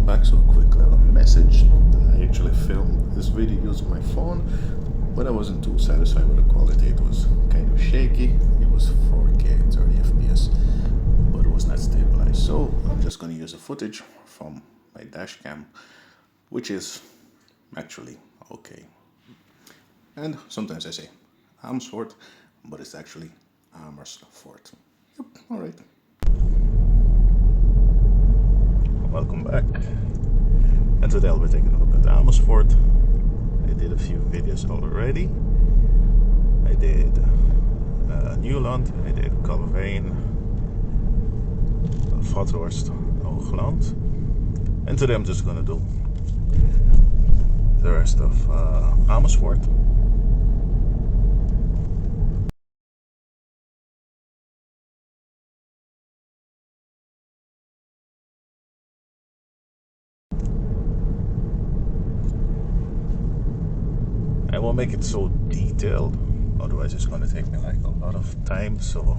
welcome back. So a quick little message. I actually filmed this video using my phone, but I wasn't too satisfied with the quality. It was kind of shaky. It was 4K 30 FPS, but it was not stabilized. So I'm just going to use the footage from my dash cam, which is actually okay. And sometimes I say Amersfoort, but it's actually Amersfoort. Yep, alright. Welcome back. And today I'll be taking a look at Amersfoort. I did a few videos already. I did Nieuwland, I did Koppel, Schothorst, Hoogland. And today I'm just gonna do the rest of Amersfoort. I won't make it so detailed, otherwise it's going to take me like a lot of time, so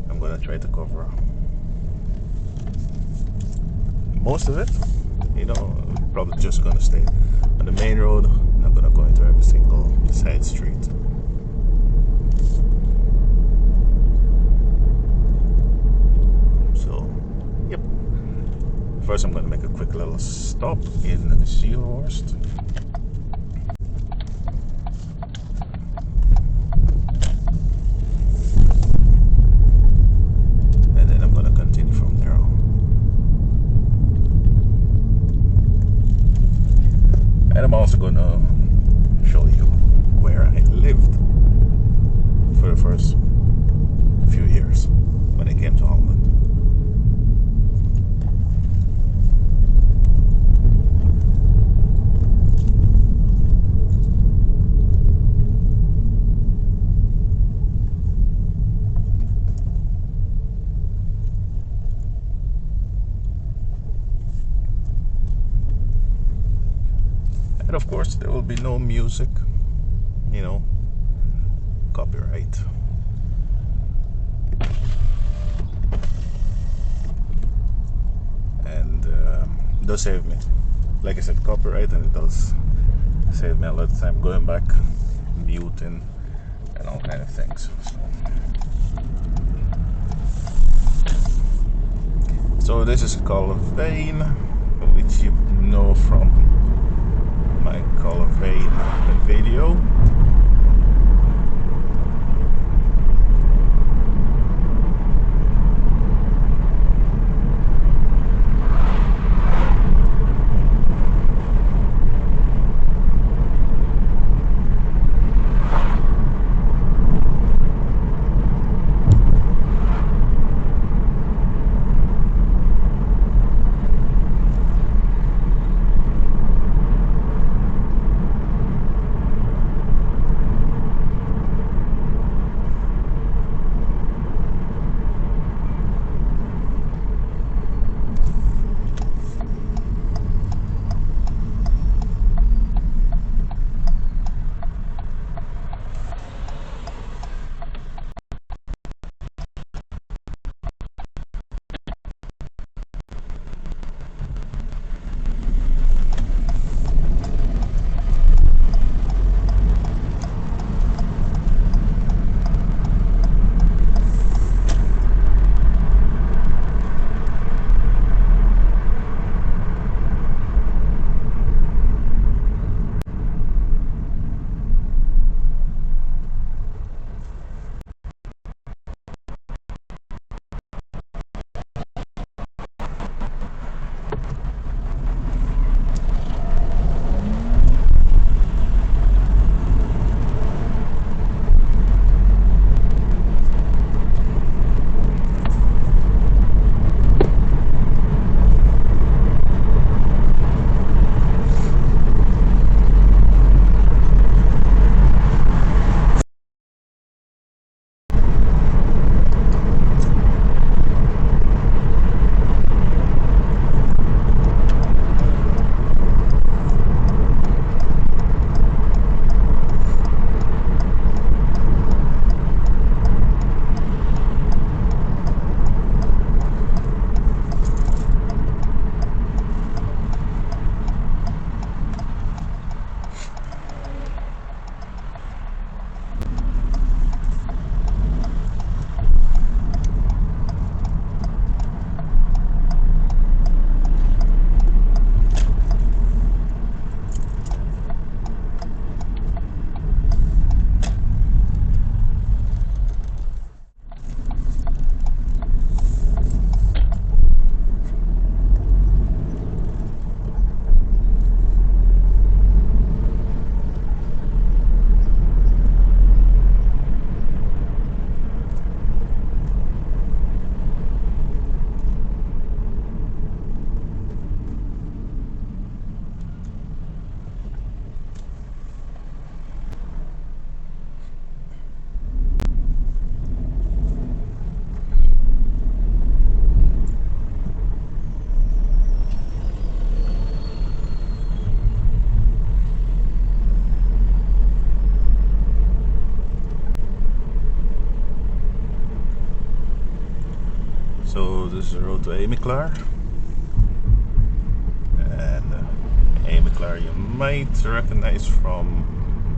I'm going to try to cover most of it. You know, probably just going to stay on the main road, not going to go into every single side street. So, yep. First I'm going to make a quick little stop in Zielhorst. And I'm also going to show you where I lived for the first few years when I came to Holland. And of course there will be no music, you know, copyright. And it does save me, like I said, copyright, and it does save me a lot of time going back, muting, and all kind of things. So this is Colvane, which you know from my Colvane video. is the road to Eemplein. And Eemplein you might recognize from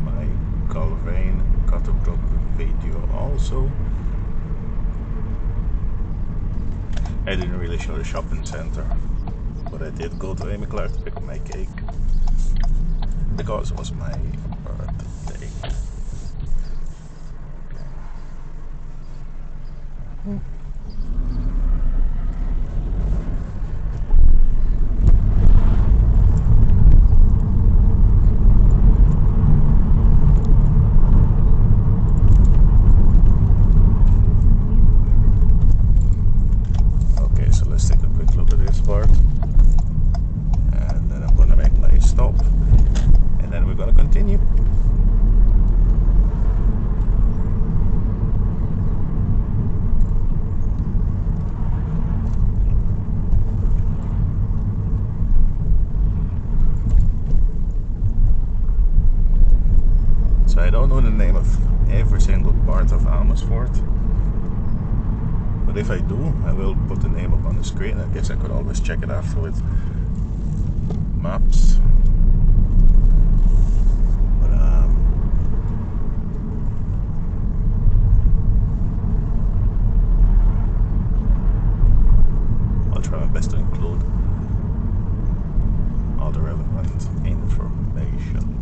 my Calvin Kottebroek video also. I didn't really show the shopping center, but I did go to Eemplein to pick up my cake because it was my birthday. Okay. Part, and then I'm gonna make my stop, and then we're gonna continue. So I don't know the name of every single part of Amersfoort. But if I do, I will put the name up on the screen. I guess I could always check it after with maps. But I'll try my best to include all the relevant information.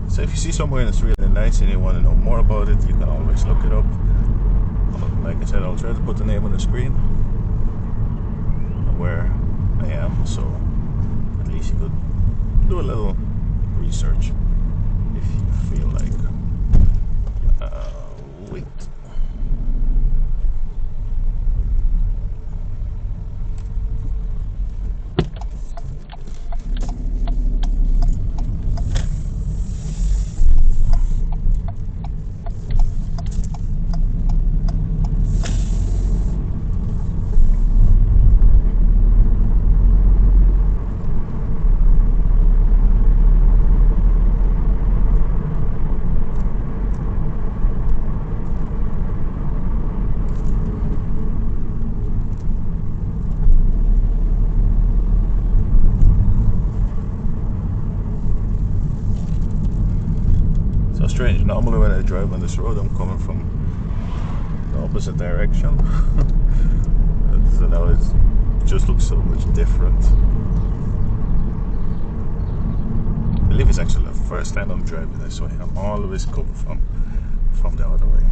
So if you see somewhere that's really nice and you want to know more about it, you can always look it up. Like I said, I'll try to put the name on the screen where I am, so at least you could do a little research if you feel like. Wait. Strange. Normally when I drive on this road I'm coming from the opposite direction. So now it just looks so much different. I believe it's actually the first time I'm driving this way. I'm always coming from the other way.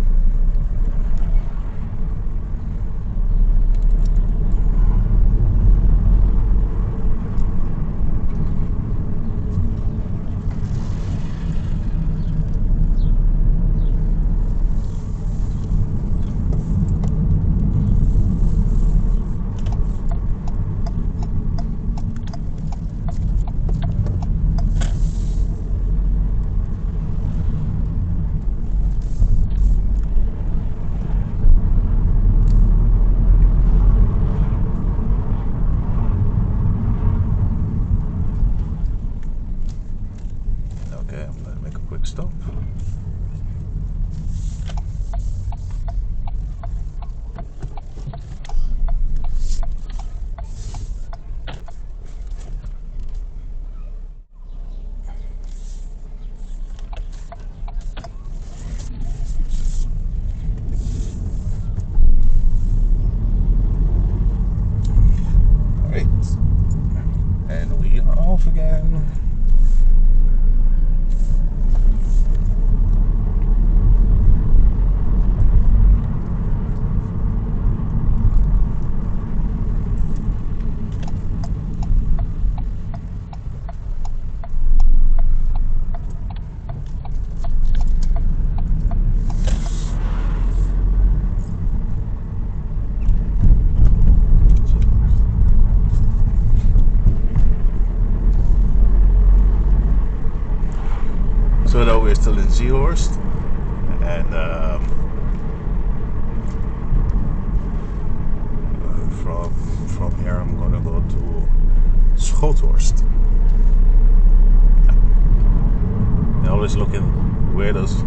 again. So now we're still in Zielhorst, and from here I'm gonna go to Schothorst. I always look in where does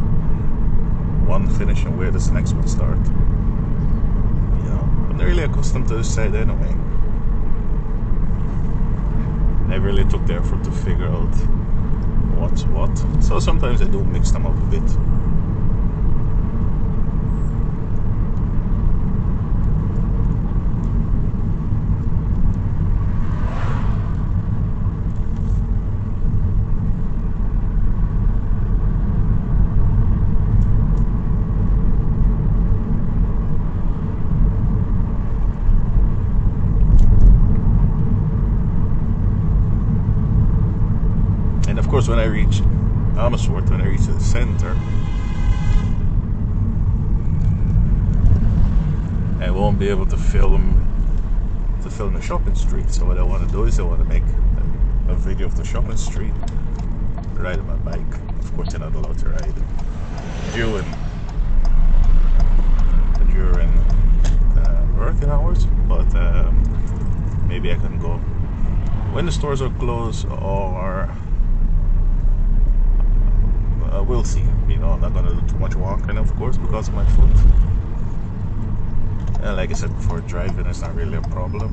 one finish and where does the next one start. You know, I'm not really accustomed to this side anyway. I really took the effort to figure out what's what, so sometimes I do mix them up a bit. And of course, when I reach Amersfoort, when I reach the center, I won't be able to film the shopping street. So what I want to do is I want to make a video of the shopping street, ride on my bike. Of course, you're not allowed to ride during working hours, but maybe I can go when the stores are closed, or we'll see. You know, I'm not gonna do too much walking, of course, because of my foot. And like I said before, driving is not really a problem,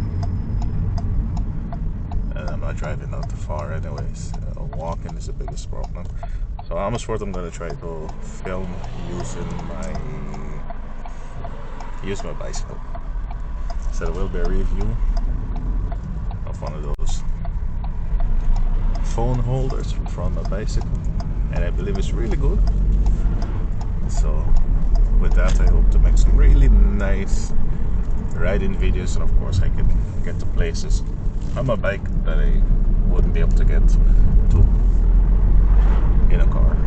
and I'm not driving out too far anyways. Walking is the biggest problem. So Amersfoort, I'm gonna try to film using my bicycle. So there will be a review of one of those phone holders in front of my bicycle, and I believe it's really good. So with that, I hope to make some really nice riding videos, and of course I can get to places on my bike that I wouldn't be able to get to in a car.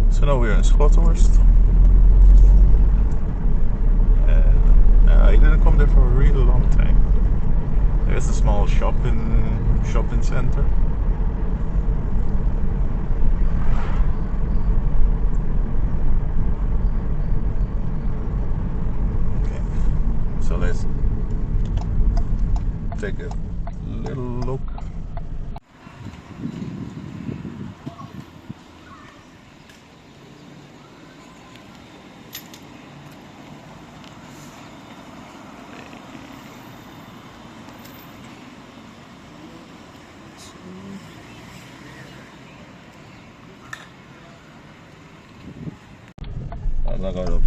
So now we're in Schothorst, and I didn't come there for a really long time. There's a small shopping center. Okay, so let's take a little look. I'm not going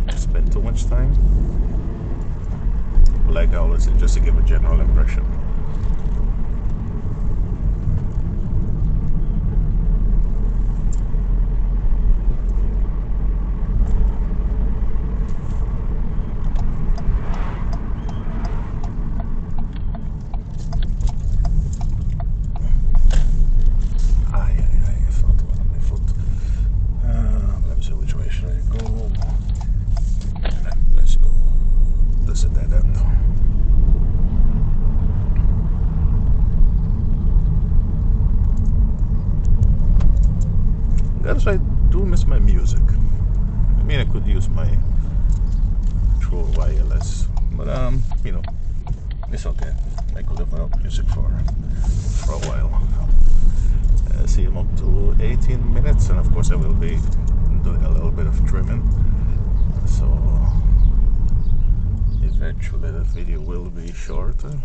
to spend too much time, like I always say, just to give a general impression. do miss my music. I mean, I could use my true wireless, but you know, it's okay. I could have without music for a while. See, I'm up to 18 minutes, and of course I will be doing a little bit of trimming. So eventually the video will be shorter.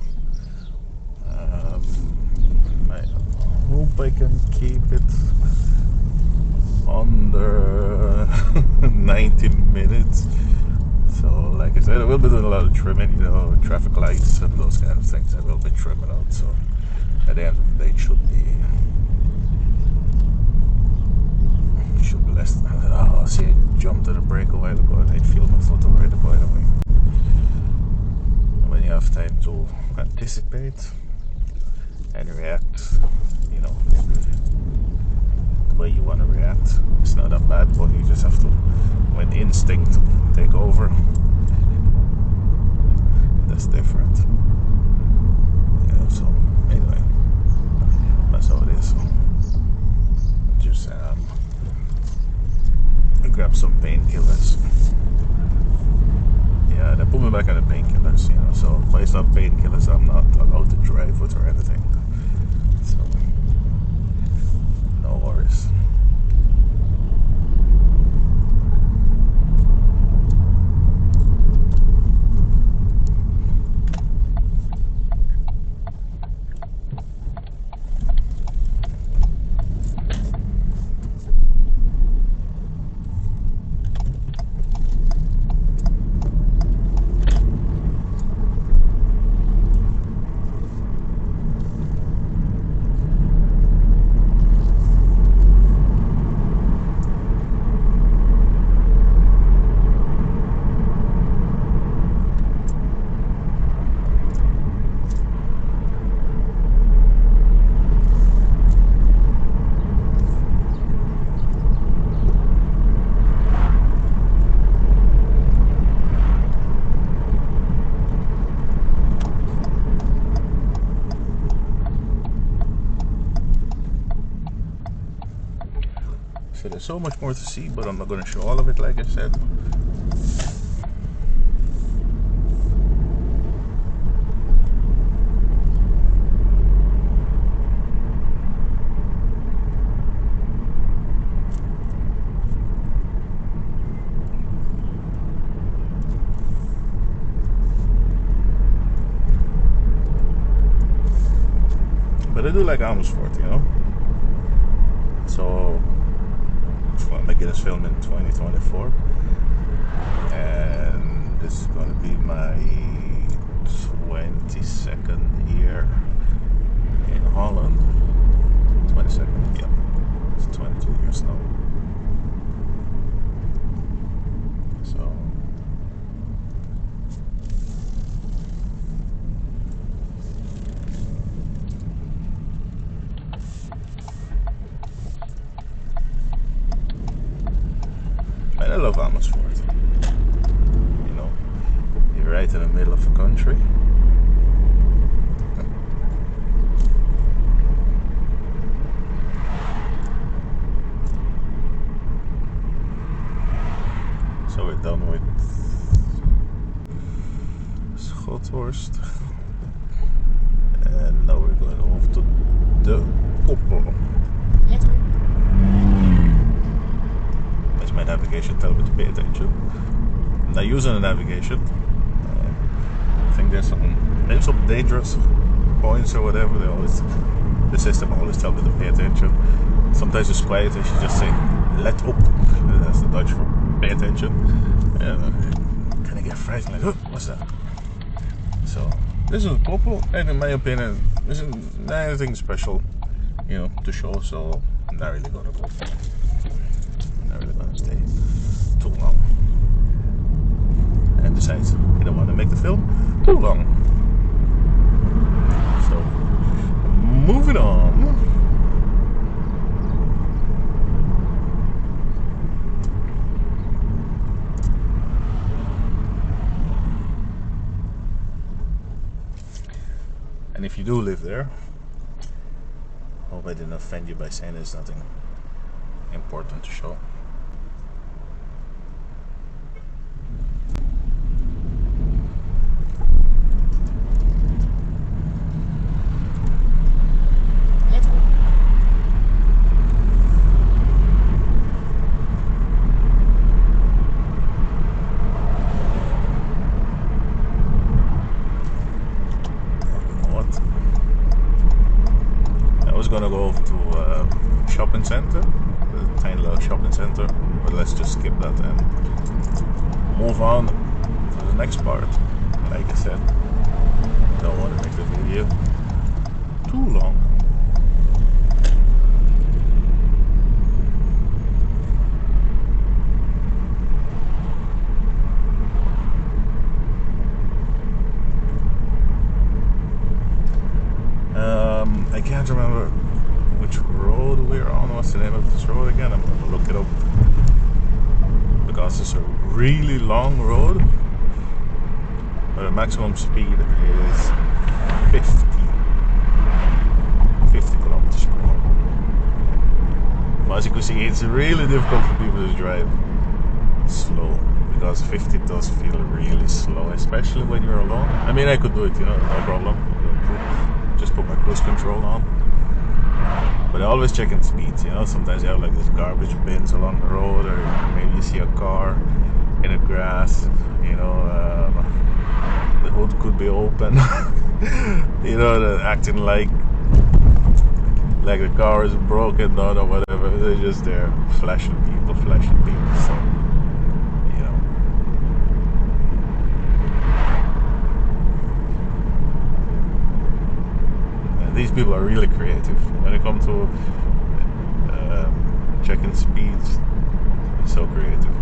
I hope I can keep it under 19 minutes. So like I said, I will be doing a lot of trimming, you know, traffic lights and those kind of things I will be trimming out. So at the end of the day it should be less. Oh, see, I jumped at a break a while ago and I feel my foot already, by the way. When you have time to anticipate and react, you know, the way you want to react, it's not that bad, but you just have to, when instinct take over, that's different. You know, so anyway, that's how it is. Just grab some painkillers. Yeah, they put me back on the painkillers, you know, so if I stop painkillers, I'm not allowed to drive with or anything. So, no worries. So there's so much more to see, but I'm not going to show all of it, like I said. But I do like Amersfoort, you know. So I'm making this film in 2024, and this is going to be my 22nd year in Holland. 22nd, yeah, it's 22 years now. So I love Amersfoort. You know, you're right in the middle of the country. So we're done with Schothorst, and now we're going over to the Koppel. My navigation tell me to pay attention. I'm not using the navigation. I think there's some dangerous points or whatever. The system always tell me to pay attention. Sometimes it's quiet and she just say "let up." That's the Dutch for pay attention. And kind of get frightened, like, oh, what's that? So this is Koppel, and in my opinion, this isn't anything special, you know, to show. So I'm not really gonna go. Not really gonna stay too long. And besides, I don't want to make the film too long. So, moving on. And if you do live there, hope I didn't offend you by saying there's nothing important to show. go to shopping center, a tiny little shopping center, but let's just skip that and move on to the next part. Like I said, don't want to make the video too long. I can't remember which road we're on. What's the name of this road again? I'm gonna look it up because it's a really long road, but the maximum speed is 50 kilometers per hour. But as you can see, it's really difficult for people to drive slow because 50 does feel really slow, especially when you're alone. I mean, I could do it, you know, no problem. Just put my cruise control on, but I always check in speeds, you know. Sometimes you have like these garbage bins along the road, or maybe you see a car in the grass, you know, the hood could be open, you know, they're acting like the car is broken down or whatever. They're just there flashing people, so these people are really creative when it comes to checking speeds. They're so creative.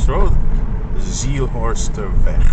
Road, Zielhorstweg.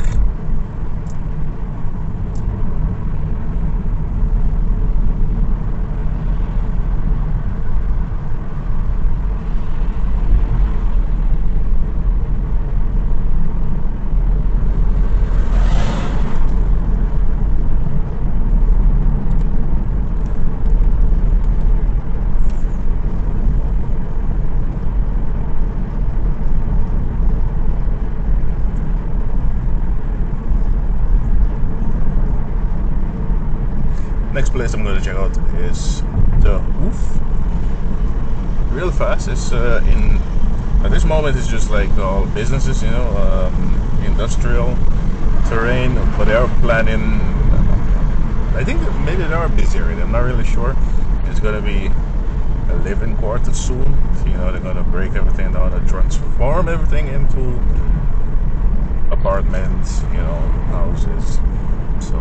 Next place I'm going to check out is the Hoef. Real fast. It's at this moment it's just like all businesses, you know, industrial terrain, but they are planning. I think maybe they are busy already. I'm not really sure. It's going to be a living quarter soon. So, you know, they're going to break everything down and transform everything into apartments, you know, houses. So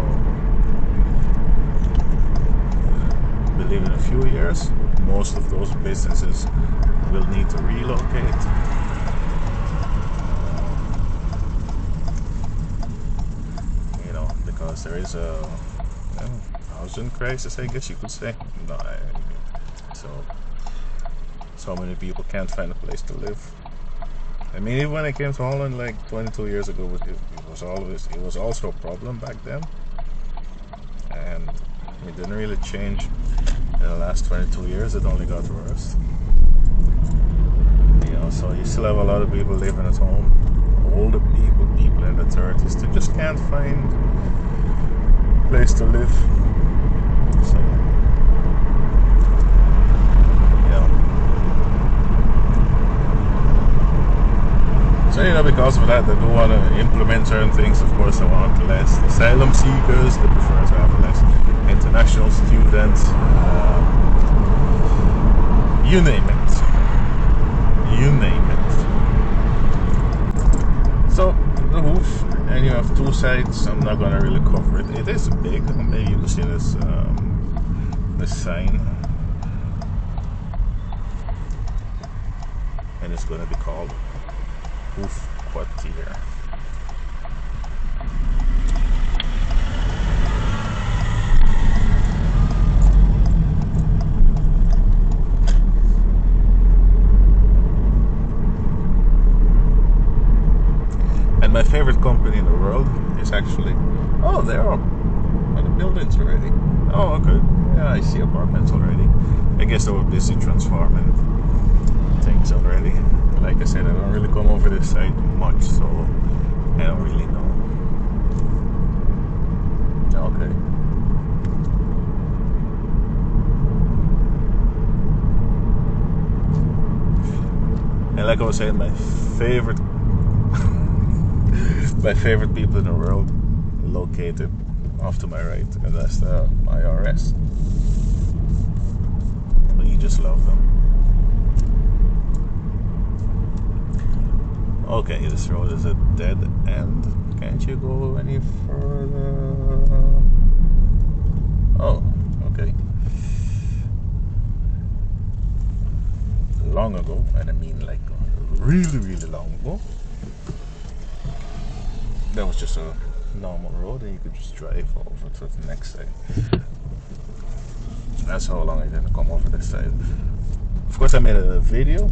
I believe in a few years most of those businesses will need to relocate. You know, because there is a housing crisis, I guess you could say. So many people can't find a place to live. I mean, even when I came to Holland like 22 years ago, it was also a problem back then, and it didn't really change in the last 22 years. It only got worse. You know, so you still have a lot of people living at home, older people in their 30s, they just can't find a place to live. So, yeah. So, you know, because of that, they do want to implement certain things. Of course, they want less asylum seekers, they prefer to have less international students, you name it. So, the Hoef, and you have two sides. I'm not gonna really cover it. It is big. Maybe you can see this sign, and it's gonna be called Hoefkwartier. My favorite company in the world is actually, there are the buildings already. Oh, okay. Yeah, I see apartments already. I guess they were busy transforming things already. like I said, I don't really come over this side much, so I don't really know. Okay. And like I was saying, my favorite people in the world located off to my right, and that's the IRS. But you just love them. Okay, this road is a dead end. Can't you go any further? Oh, okay. Long ago, and I mean like really, really long ago, that was just a normal road and you could just drive over to the next side. That's how long I didn't come over this side. Of course I made a video,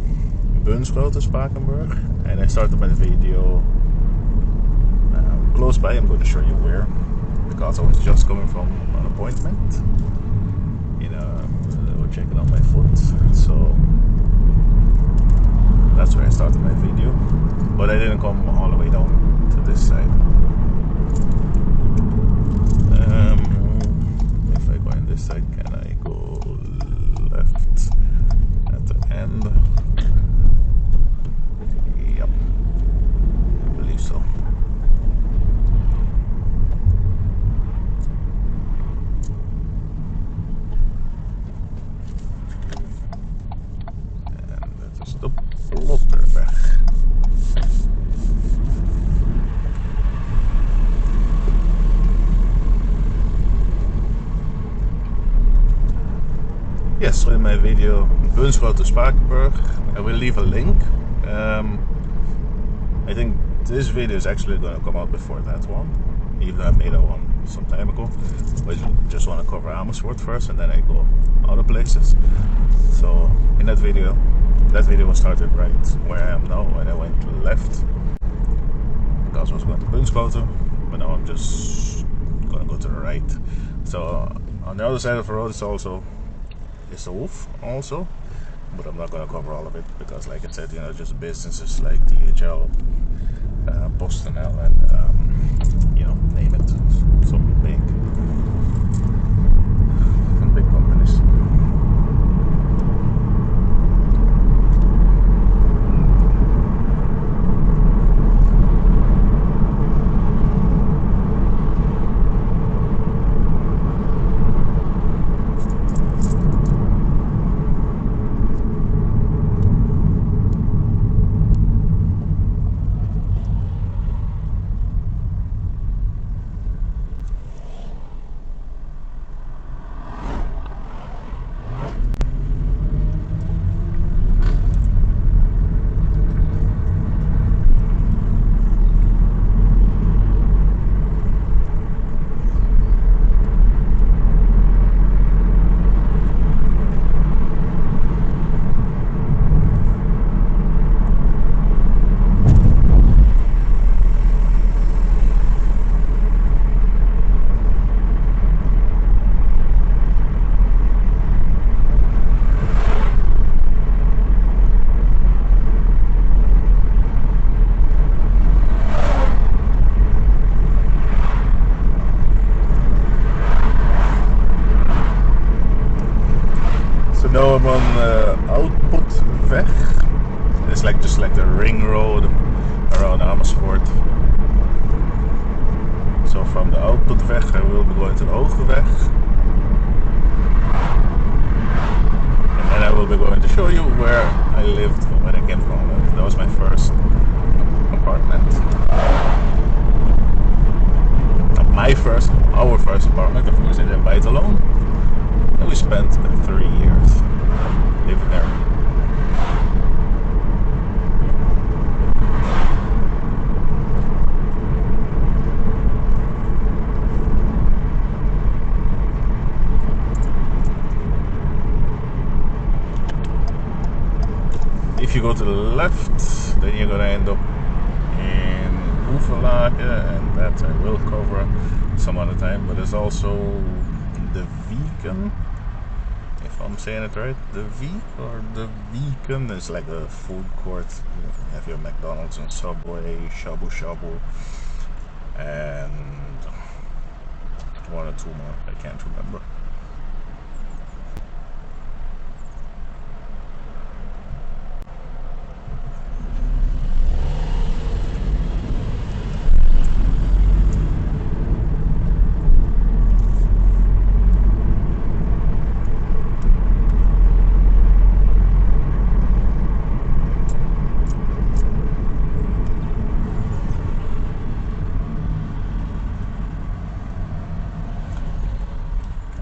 Spakenburg, and I started my video close by. I'm going to show you where, because I was just coming from an appointment. You know, they were checking on my foot, so that's where I started my video. But I didn't come all the way down to this side. If I go in this side, can I go left at the end? Yep, I believe so. And that is the Leudserweg. Yes, so in my video Spakenburg, I will leave a link. I think this video is actually going to come out before that one, even though I made that one some time ago. But I just want to cover Amersfoort first and then I go other places. So in that video was started right where I am now, and I went left because I was going to Bunschoten, but now I'm just going to go to the right. So on the other side of the road is the Hoef also, but I'm not going to cover all of it because, like I said, you know, just businesses like DHL, PostNL, and you know, name it, some big companies. Now I'm on Euterpeplein. It's like just like the ring road around Amersfoort. So from the Euterpeplein I will be going to the Hoogweg. And then I will be going to show you where I lived when I came from. That was my first apartment. Our first apartment, of course I didn't buy it alone. And we spent 3 years living there. If you go to the left, then you're gonna end up in Hoef, and that I will cover some other time. But there's also the Vegan, if I'm saying it right, the V or the Beacon is like a food court. You have your McDonald's and Subway, Shabu Shabu, and one or two more, I can't remember.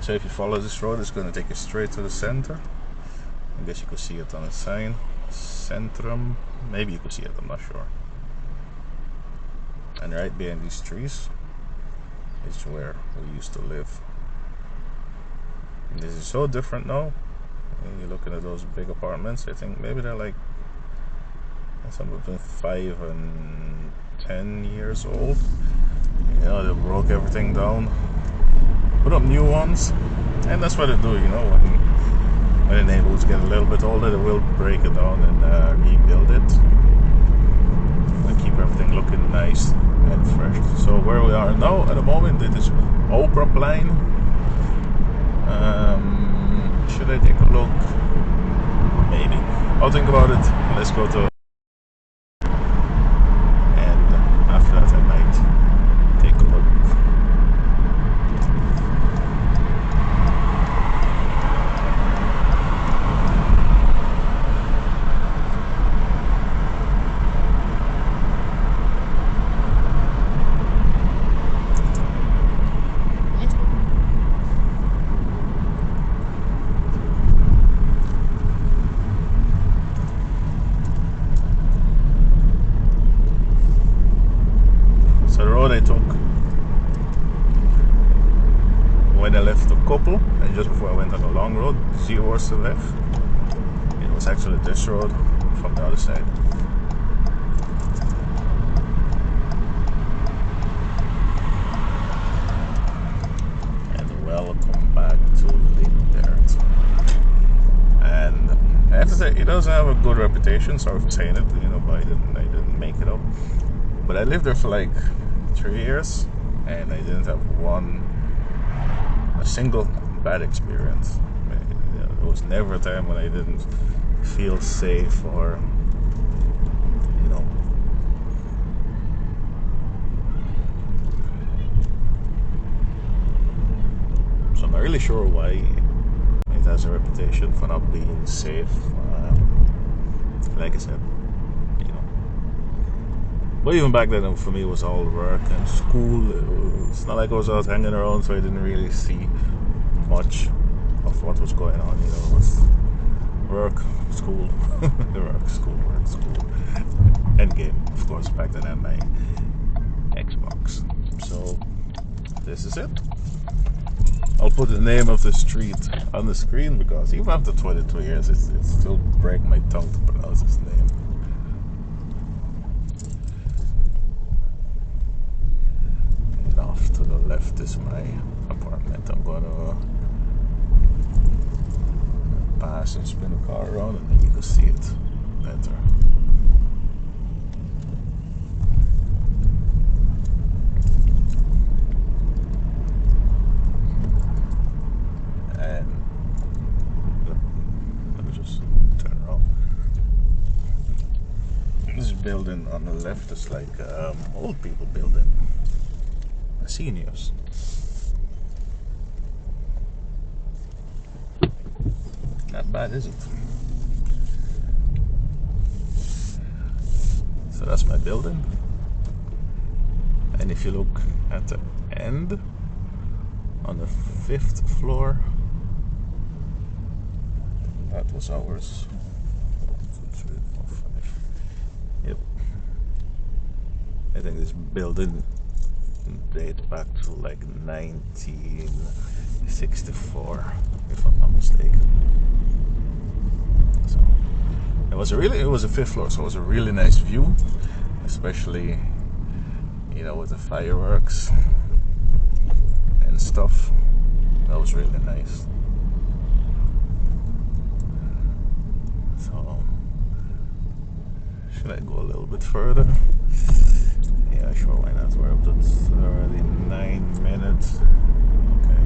So if you follow this road, it's going to take you straight to the center. I guess you could see it on the sign. Centrum. Maybe you could see it, I'm not sure. And right behind these trees is where we used to live. And this is so different now. And you're looking at those big apartments. I think maybe they're like somewhere between 5 and 10 years old. You know, they broke everything down, put up new ones, and that's what they do, you know, when the neighborhoods get a little bit older, they will break it down and rebuild it and keep everything looking nice and fresh. So where we are now at the moment, it is Euterpeplein. Should I take a look? Maybe. I'll think about it. Let's go to, and after that I might take a look. I took when I left the Koppel, and just before I went on the long road, Zielhorst. It was actually this road from the other side. And welcome back to Liendert. And I have to say, it doesn't have a good reputation, sorry for saying it, you know, but I didn't make it up. But I lived there for like 3 years, and I didn't have a single bad experience. There was never a time when I didn't feel safe, or you know. So I'm not really sure why it has a reputation for not being safe. Like I said. But even back then, for me, it was all work and school. It's not like I was out hanging around, so I didn't really see much of what was going on. You know, it was work, school, work, school, end game. Of course, back then I had my Xbox. So this is it. I'll put the name of the street on the screen, because even after 22 years, it still breaks my tongue to pronounce this name. Off to the left is my apartment. I'm going to pass and spin the car around, and then you can see it better. And let me just turn around. This building on the left is like old people building. Seniors. Not bad, is it? So that's my building. And if you look at the end, on the 5th floor, that was ours. 1, 2, 3, 4, 5. Yep. I think this building date back to like 1964, if I'm not mistaken. So it was a 5th floor, so it was a really nice view, especially, you know, with the fireworks and stuff. That was really nice. Should I go a little bit further? Yeah, sure, why not? We're up to 39 minutes. Okay.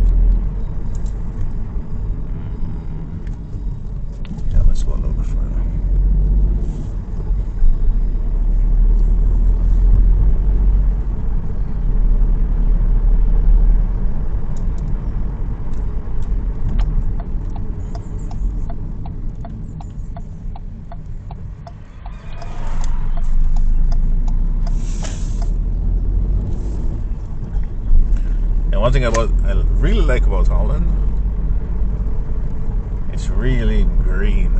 Yeah, let's go a little bit further. One thing I really like about Holland, it's really green.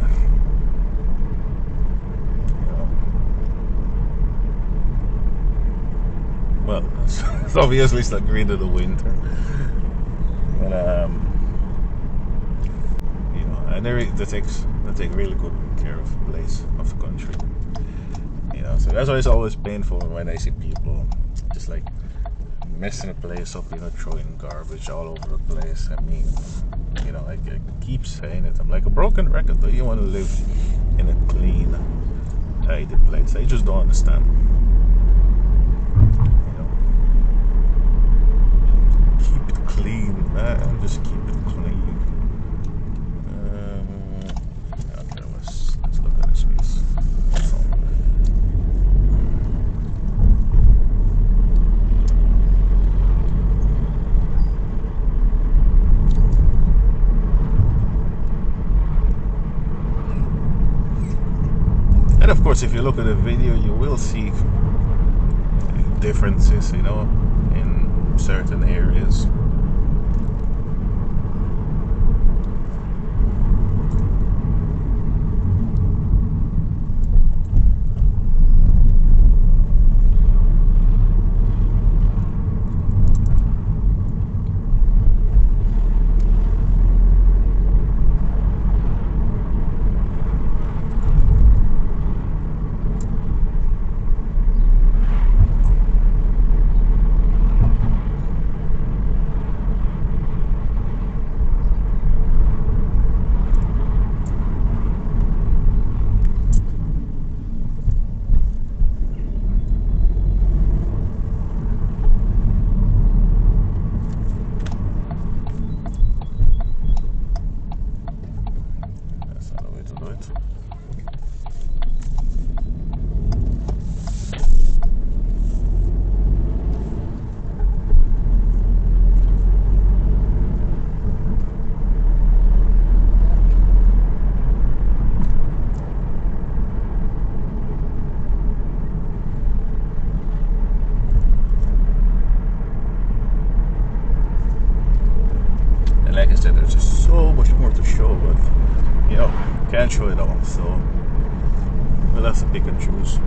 You know? Well, it's obviously still green in the winter, but you know, and they take really good care of the place, of the country. You know, so that's why it's always painful when I see people just like messing the place up, you know, throwing garbage all over the place. I mean, you know, I keep saying it. I'm like a broken record. Do you want to live in a clean, tidy place? I just don't understand. You know, keep it clean, and just keep it clean. Okay, let's look at this piece. And of course, if you look at the video, you will see differences, you know, in certain areas. There's just so much more to show, but you know, can't show it all, so we'll have to pick and choose.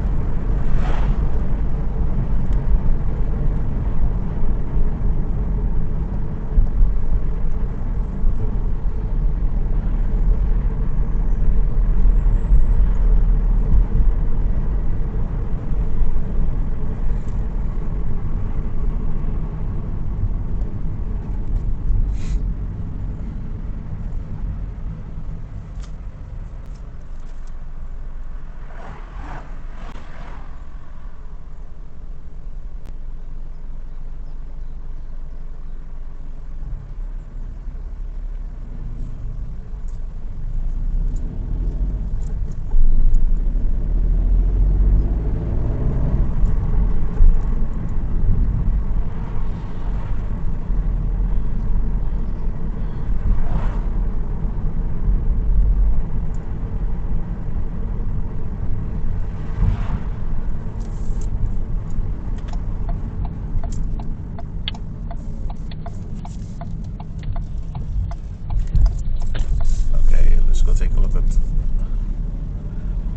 Take a look at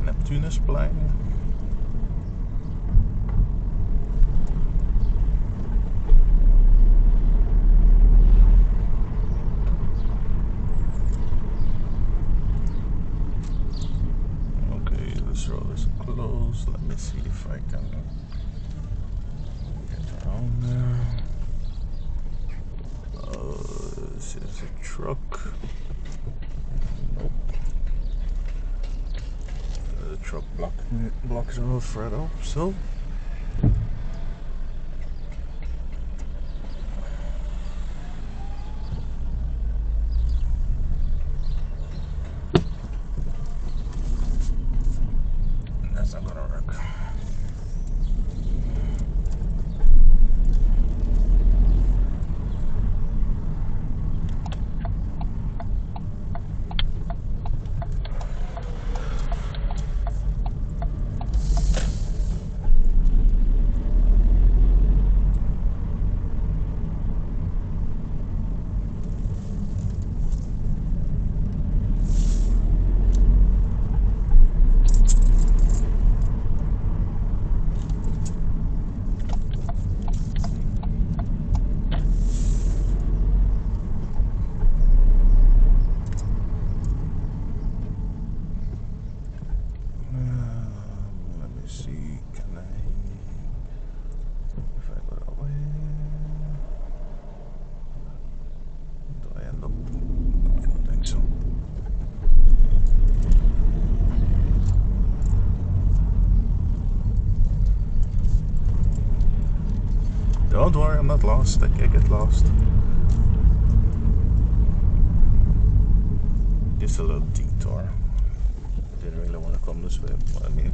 Neptunusplein. Okay, this road is closed. Let me see if I can get around there. This is a truck. truck blocks the road further up, so that's not gonna work. Don't worry, I'm not lost. I can't get lost. Just a little detour. Didn't really want to come this way, but I mean,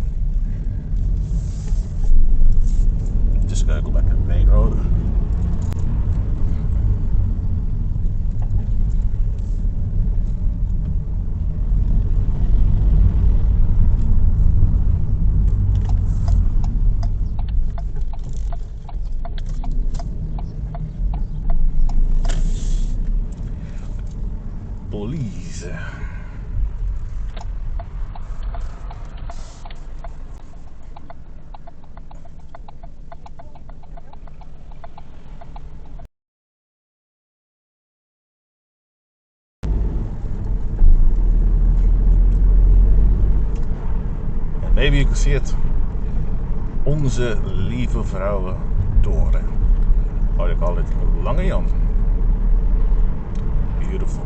just gotta go back to the main road. Police. Maybe you can see it. Onze lieve vrouwen toren. Or they call it Lange Jan. Beautiful.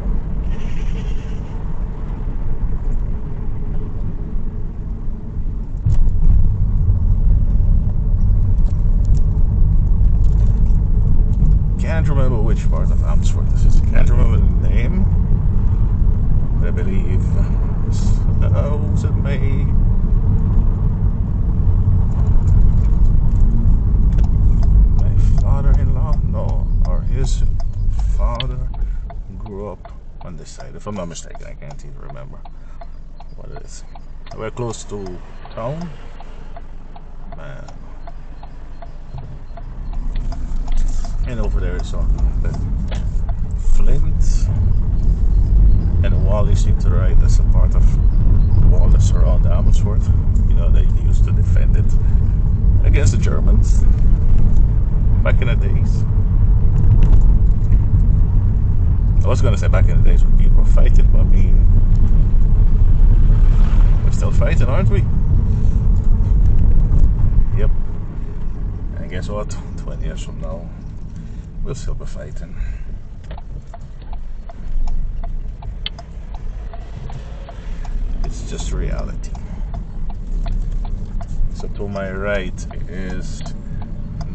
Can't remember which part of Amersfoort this is. Can't remember the name. But I believe was it May? My father-in-law? No, or his father grew up on this side. If I'm not mistaken, I can't even remember what it is. We're close to town. Man. And over there is the Flint and the wall you see to the right. That's a part of the wall that surrounds Amersfoort. You know, they used to defend it against the Germans back in the days. I was gonna say back in the days when people were fighting, but I mean, we're still fighting, aren't we? Yep. And guess what? 20 years from now, we'll still be fighting. It's just reality. So to my right is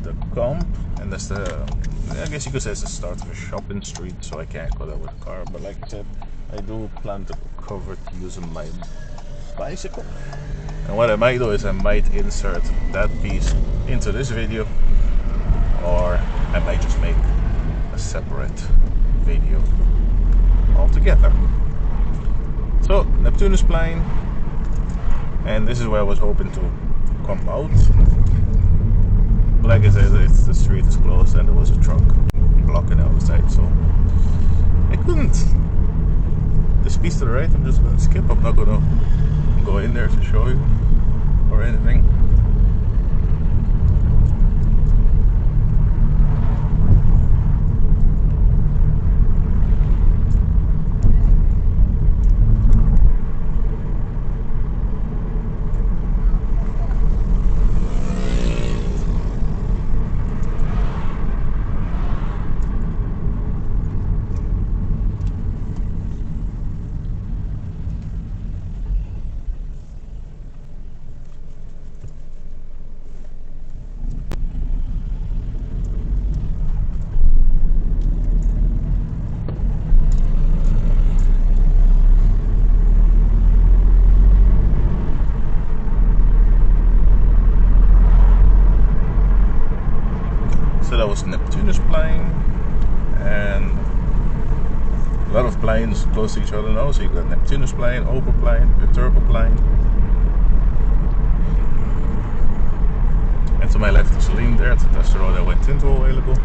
the Kamp, and that's the, I guess you could say it's the start of a shopping street, so I can't go there with a car. But like I said, I do plan to cover it using my bicycle. And what I might do is I might insert that piece into this video, or I might just make a separate video altogether. So, Neptunusplein, and this is where I was hoping to come out. But like I said, the street is closed and there was a truck blocking the outside, so I couldn't. This piece to the right, I'm just going to skip. I'm not going to go in there to show you or anything. was Neptunusplein, and a lot of plains close to each other now. So you got Neptunusplein, Euterpeplein, Euterpeplein. And to my left is Liendert. That's the road I went into a while ago.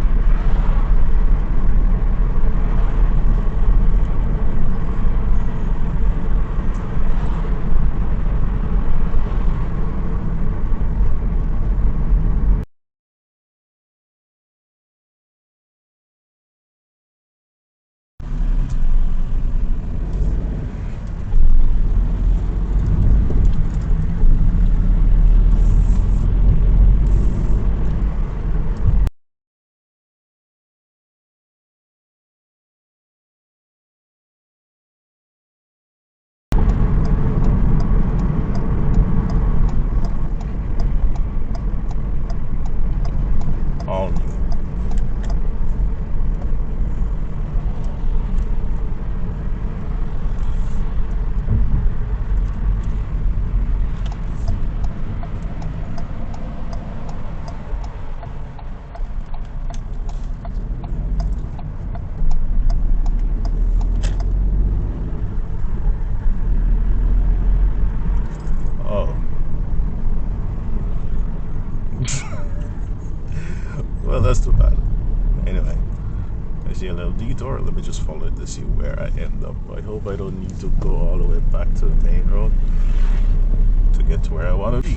Well, that's too bad. Anyway, I see a little detour. Let me just follow it to see where I end up. I hope I don't need to go all the way back to the main road to get to where I want to be.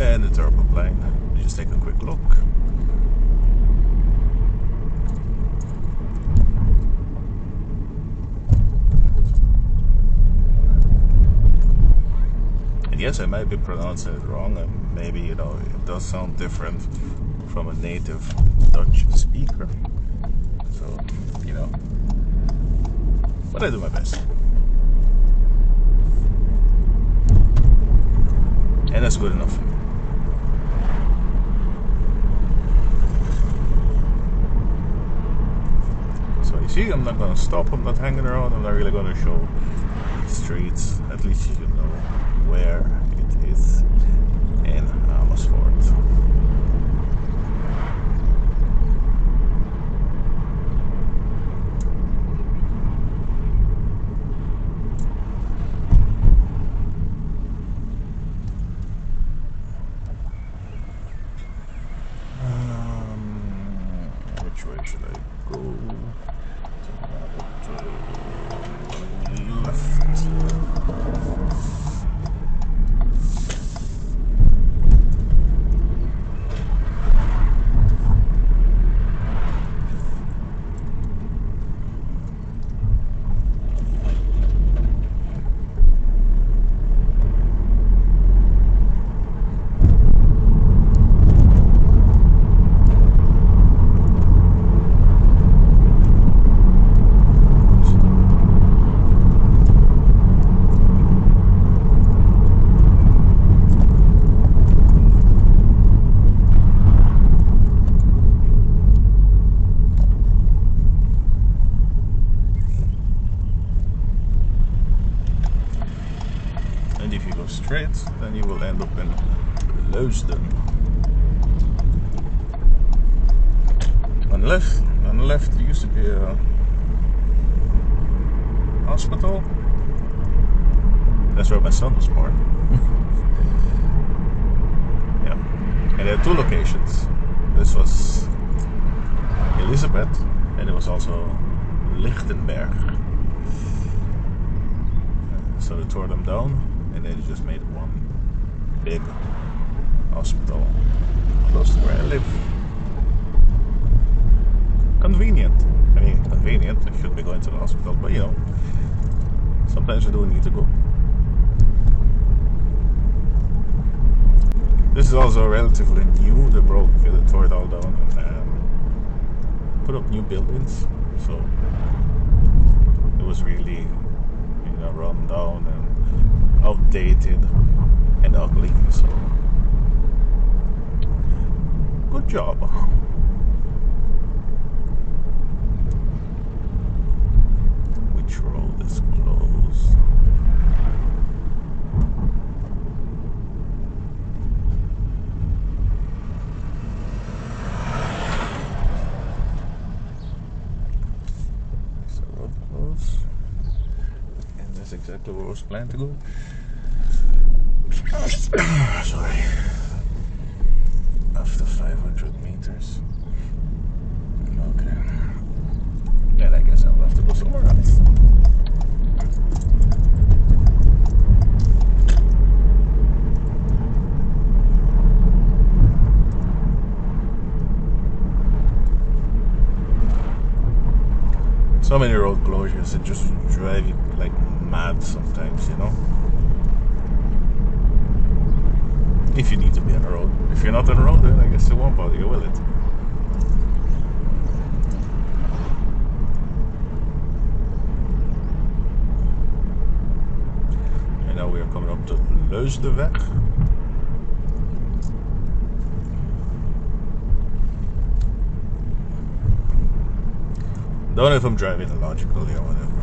And the Euterpeplein. Just take a quick look. yes, I might be pronouncing it wrong, and maybe, you know, it does sound different from a native Dutch speaker. So, you know, but I do my best. And that's good enough. So you see, I'm not going to stop, I'm not hanging around, I'm not really going to show streets. At least you know where it is in Amersfoort. Which way should I go? To left. Straight, then you will end up in Leudserweg. On the left there used to be a hospital. That's where my son was born. Yeah, and there are two locations. This was Elizabeth, and it was also Lichtenberg. So they tore them down. And then you just made one big hospital close to where I live. Convenient. I mean, convenient. I should be going to the hospital, but you know, sometimes you do need to go. This is also relatively new. They tore it all down and put up new buildings. So it was really, you know, run down and outdated and ugly, so good job. Which road is closed? Is the road closed? And that's exactly where I was planned to go. Sorry. After 500 meters. Okay. Then I guess I'll have to go somewhere else. So many road closures, it just drives you like mad sometimes, you know? If you need to be on the road. If you're not on the road, then I guess it won't bother you, will it? And now we are coming up to Leudserweg. Don't know if I'm driving illogically or whatever.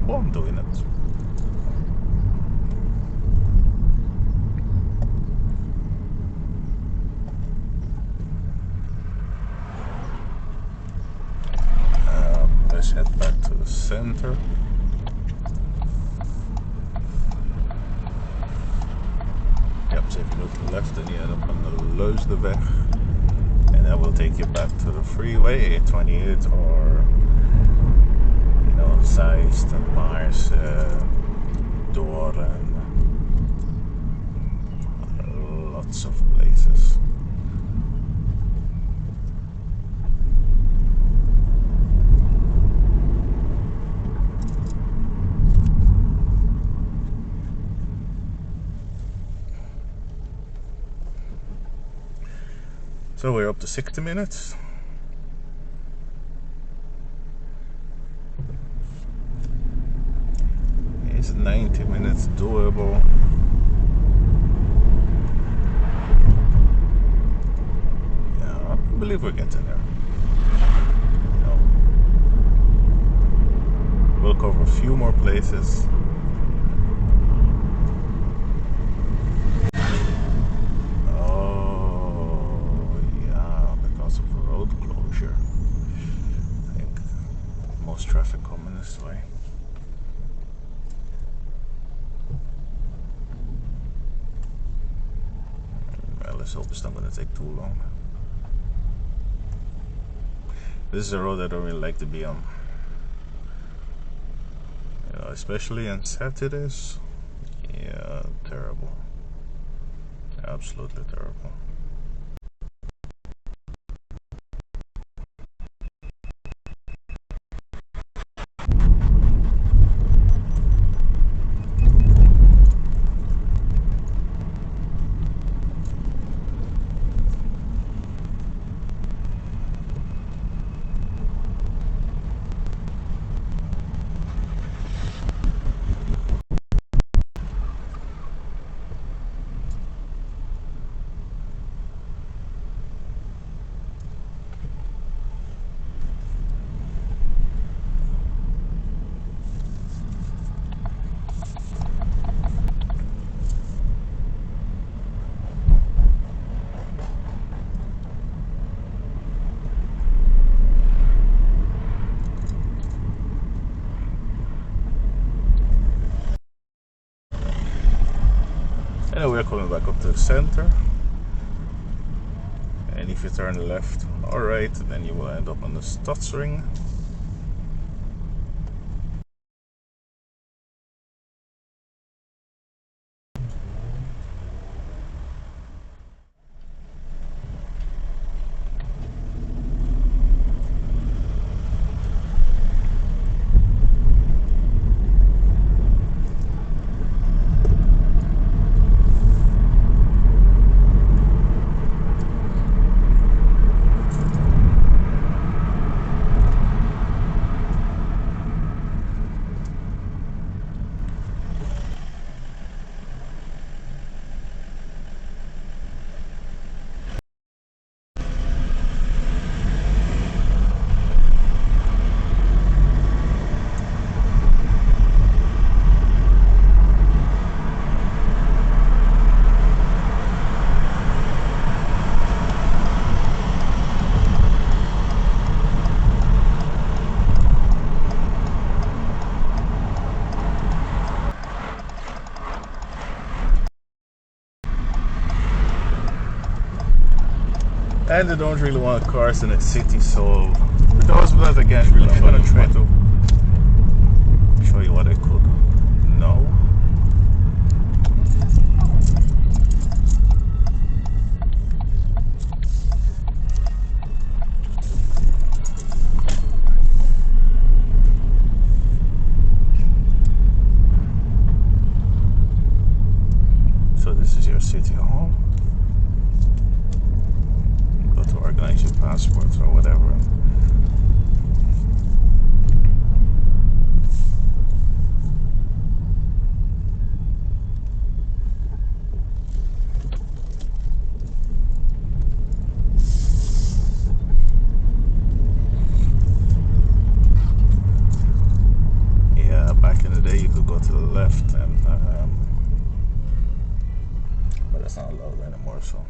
Well, I'm doing it. Let's head back to the center. Yep, so if you go to the left, then you end up on the Leudserweg. And that will take you back to the freeway, 828, or, you know, Zeist and Mars, Doorn, lots of places. So we're up to 60 minutes. Is 90 minutes doable? Yeah, I believe we're getting there. We'll cover a few more places. Oh, yeah, because of the road closure. I think most traffic coming this way. Well, let's hope it's not going to take too long. This is a road I don't really like to be on. Especially on Saturdays. Yeah, terrible. Absolutely terrible. And we're coming back up to the center. And if you turn left or right, then you will end up on the Stadsring. And they don't really want cars in the city, so because of that I can't really show you. Try to show you what I could. No. So this is your city hall. To organize your passports or whatever. Yeah, back in the day you could go to the left, and but that's not allowed anymore, so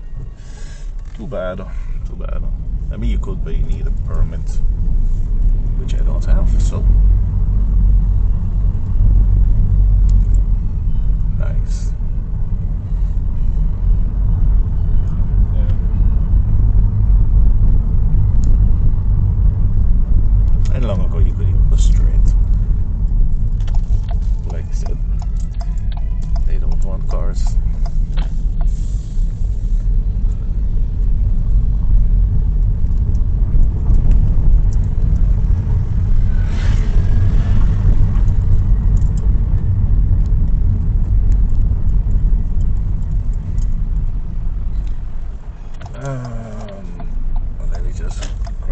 too bad. Too bad. I mean, you could, but you need a permit, which I don't have, so nice. And long ago you could even go straight. Like I said, they don't want cars.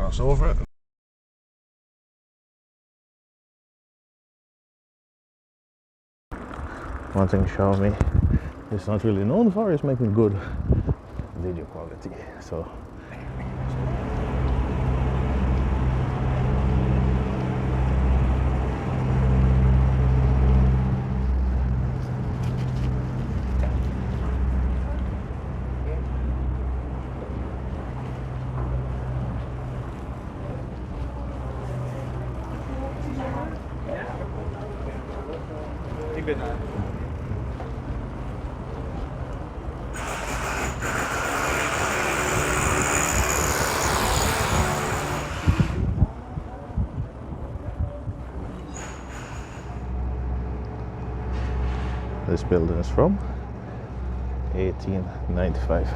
cross over. One thing Xiaomi is not really known for is making good video quality. So this building is from 1895.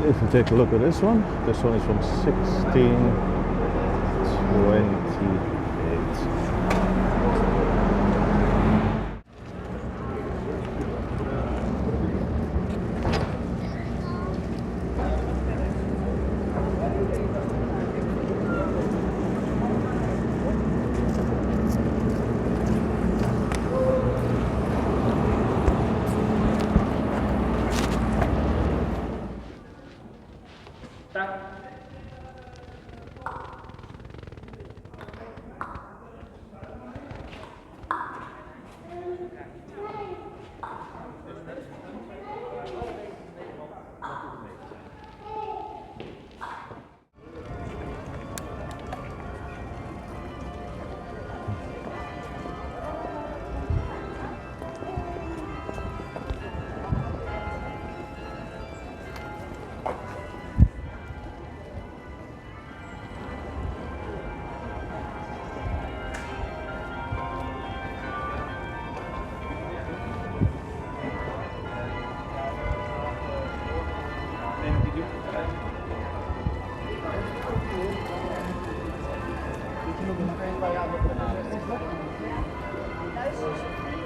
If you take a look at this one is from 1628.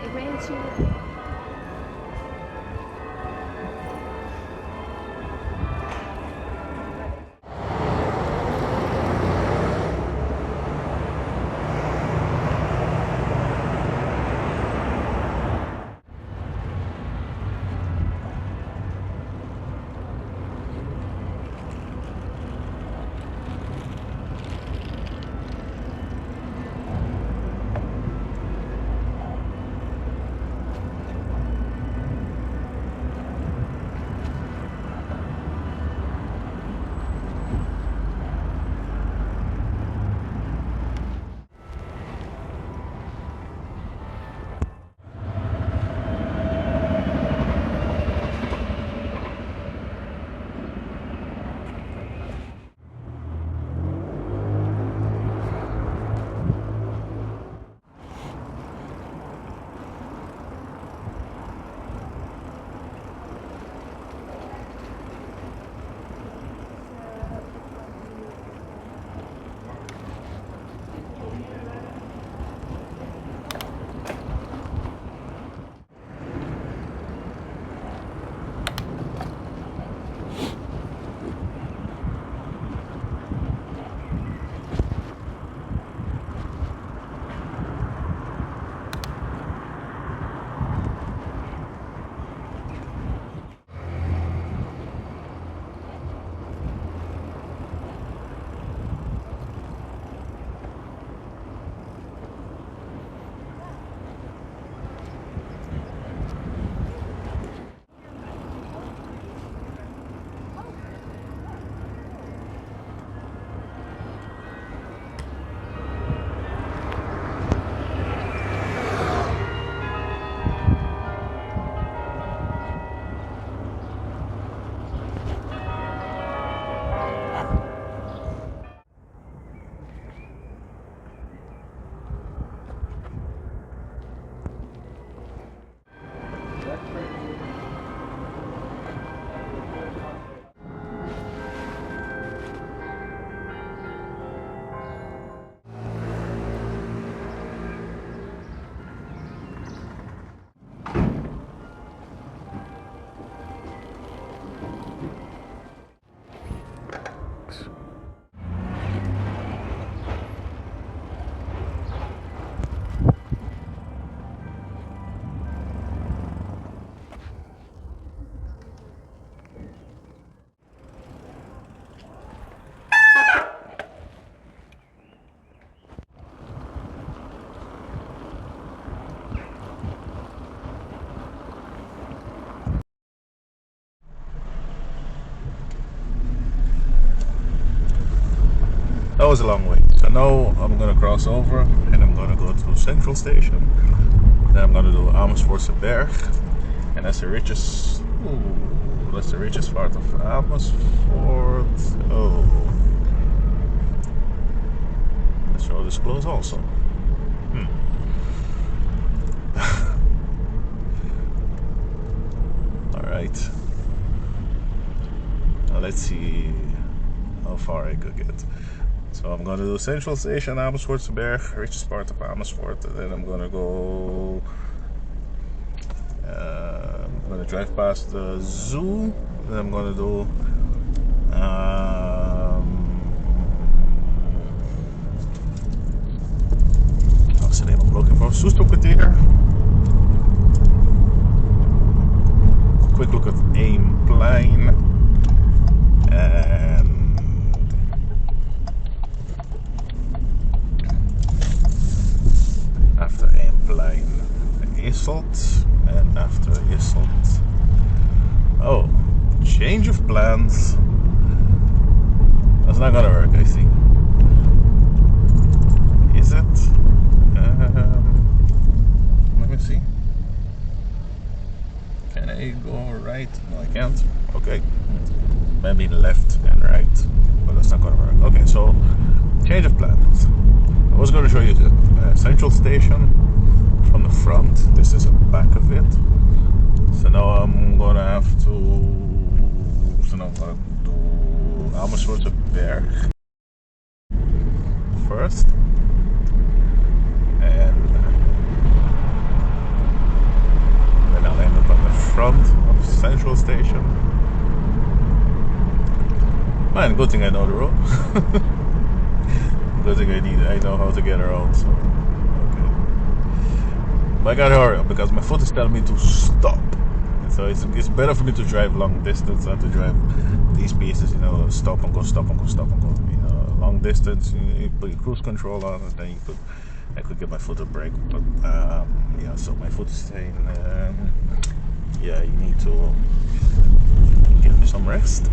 Ik ben in Zielhorst. that was a long way. So now I'm gonna cross over and I'm gonna go to Central Station. Then I'm gonna do Amersfoortse Berg, and that's the richest. Ooh, that's the richest part of Amersfoort. Oh, let's show this close also. All right. Now let's see how far I could get. So I'm gonna do Central Station, Amersfoortse Berg, richest part of Amersfoort, and then I'm gonna go. I'm gonna drive past the zoo. Then I'm gonna do. What's the name I'm looking for? Soesterkwartier. Quick look at Eemplein. And after Eemplein, Isselt, and after Isselt, oh, change of plans. That's not gonna work, I think. Is it? Let me see. Can I go right? No, I can't. Okay. Maybe left and right, but that's not gonna work. Okay, so change of plans. I was gonna show you the Central Station from the front. This is the back of it. So now I'm gonna have to. So now I'm gonna do Amersfoortse Berg first, and then I'll end up on the front of Central Station. Man, good thing I know the road. Good thing I know how to get around. So okay, but I gotta hurry up because my foot is telling me to stop. So it's better for me to drive long distance than to drive these pieces. You know, stop and go, stop and go, stop and go. You know, long distance, you put your cruise control on, and then I could get my foot a break. But yeah, so my foot is saying, yeah, you need to give me some rest.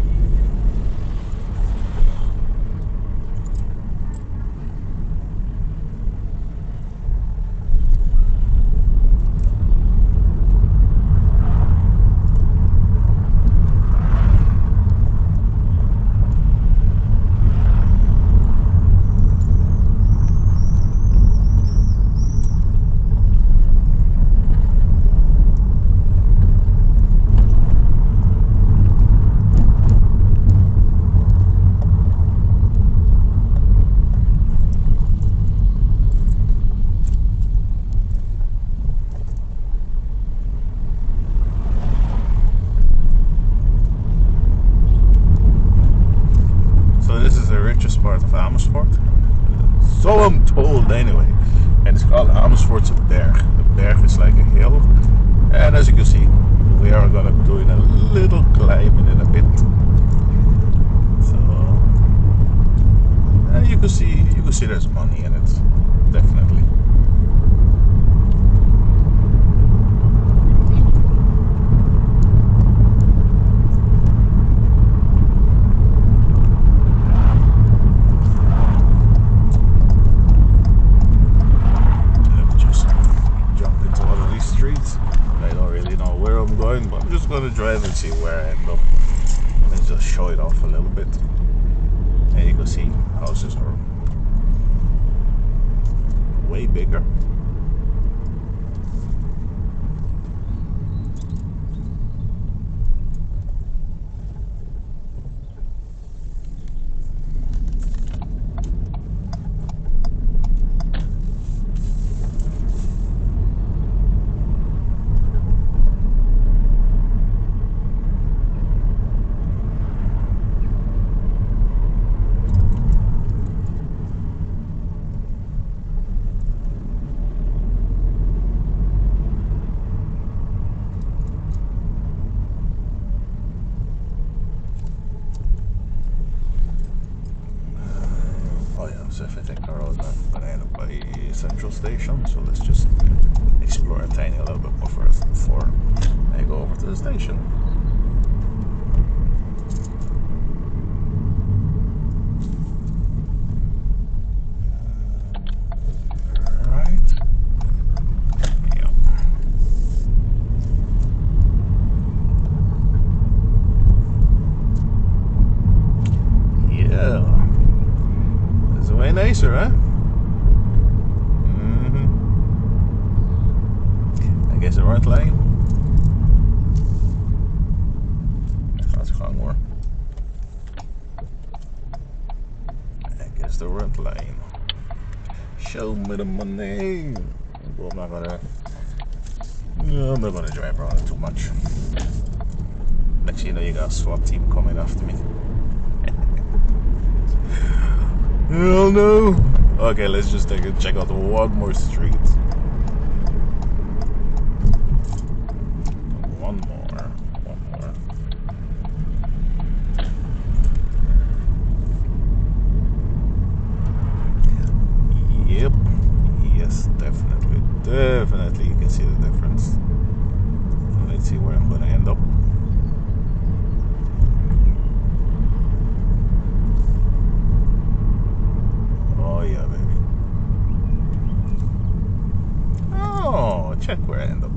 Part of Amersfoort, so I'm told anyway, and it's called Amersfoortse Berg. The Berg is like a hill, and as you can see, we are gonna be doing a little climbing in a bit. So, and you can see there's money in it, definitely. But I'm just gonna drive and see where I end up and just show it off a little bit, and you can see houses are way bigger. So if I take the road, I'm gonna end up by Central Station. So let's just explore a tiny little bit more first before I go over to the station. nicer, huh? I guess de rondlijn. Gaat gang hoor. I guess the rondlijn. Show me the money. Well, I'm not gonna drive around it too much. Next thing you know, you got a SWAT team coming after me. Hell no. Okay, let's just check out one more street. One more. Yep. Yes, definitely. Definitely you can see the difference. Let's see where I'm gonna end up. Oh yeah, baby. Oh, check where I end up.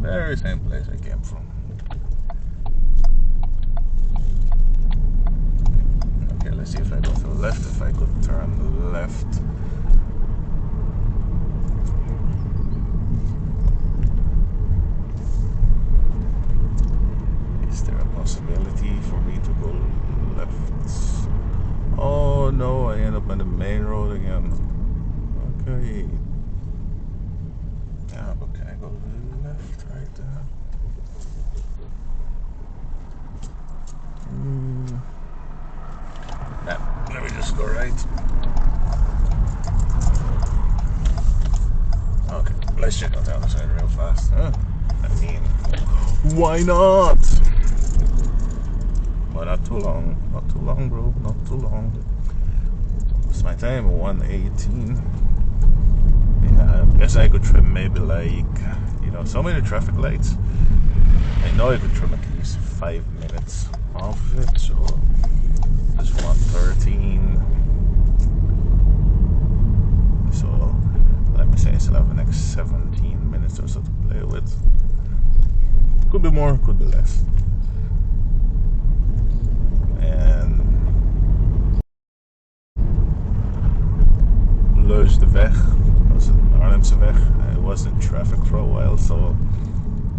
Very same place I came from. Okay, let's see if I go to the left, if I could turn left. Is there a possibility for me to go left? Oh no, I end up on the main road again. Okay. Yeah, but can I go left right there? Nah, let me just go right. Okay, let's check out the other side real fast. Huh? I mean, why not? But not too long. Not too long, bro. Not too long. What's my time? 1:18. Yeah, I guess I could trim maybe like, so many traffic lights. I know I could trim at least 5 minutes off of it, so this 1:13. So let me say I still have the next 17 minutes or so to play with. Could be more, could be less. And Leudserweg, was it Leudserweg? I was in traffic for a while, so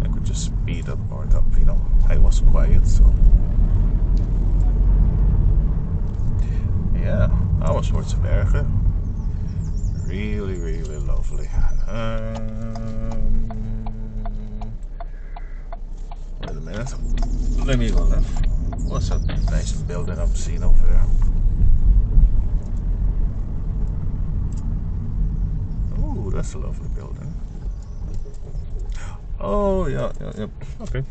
I could just speed up or up, I was quiet, so yeah, Amersfoortse Berg, really, really lovely. Wait a minute, let me go left. What's that nice building I'm seeing over there? Ooh, that's a lovely building. Oh, yeah, okay.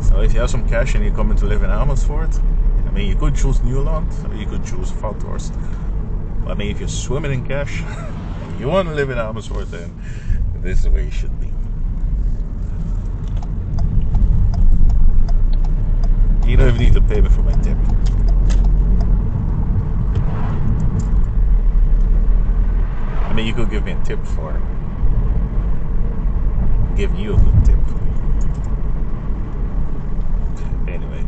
So if you have some cash and you're coming to live in Amersfoort, I mean, you could choose Nieuwland or you could choose Schothorst. But I mean, if you're swimming in cash and you want to live in Amersfoort, then this is where you should be. You don't even need to pay me for my tip. I mean, you could give me a tip for giving you a good tip. Anyway,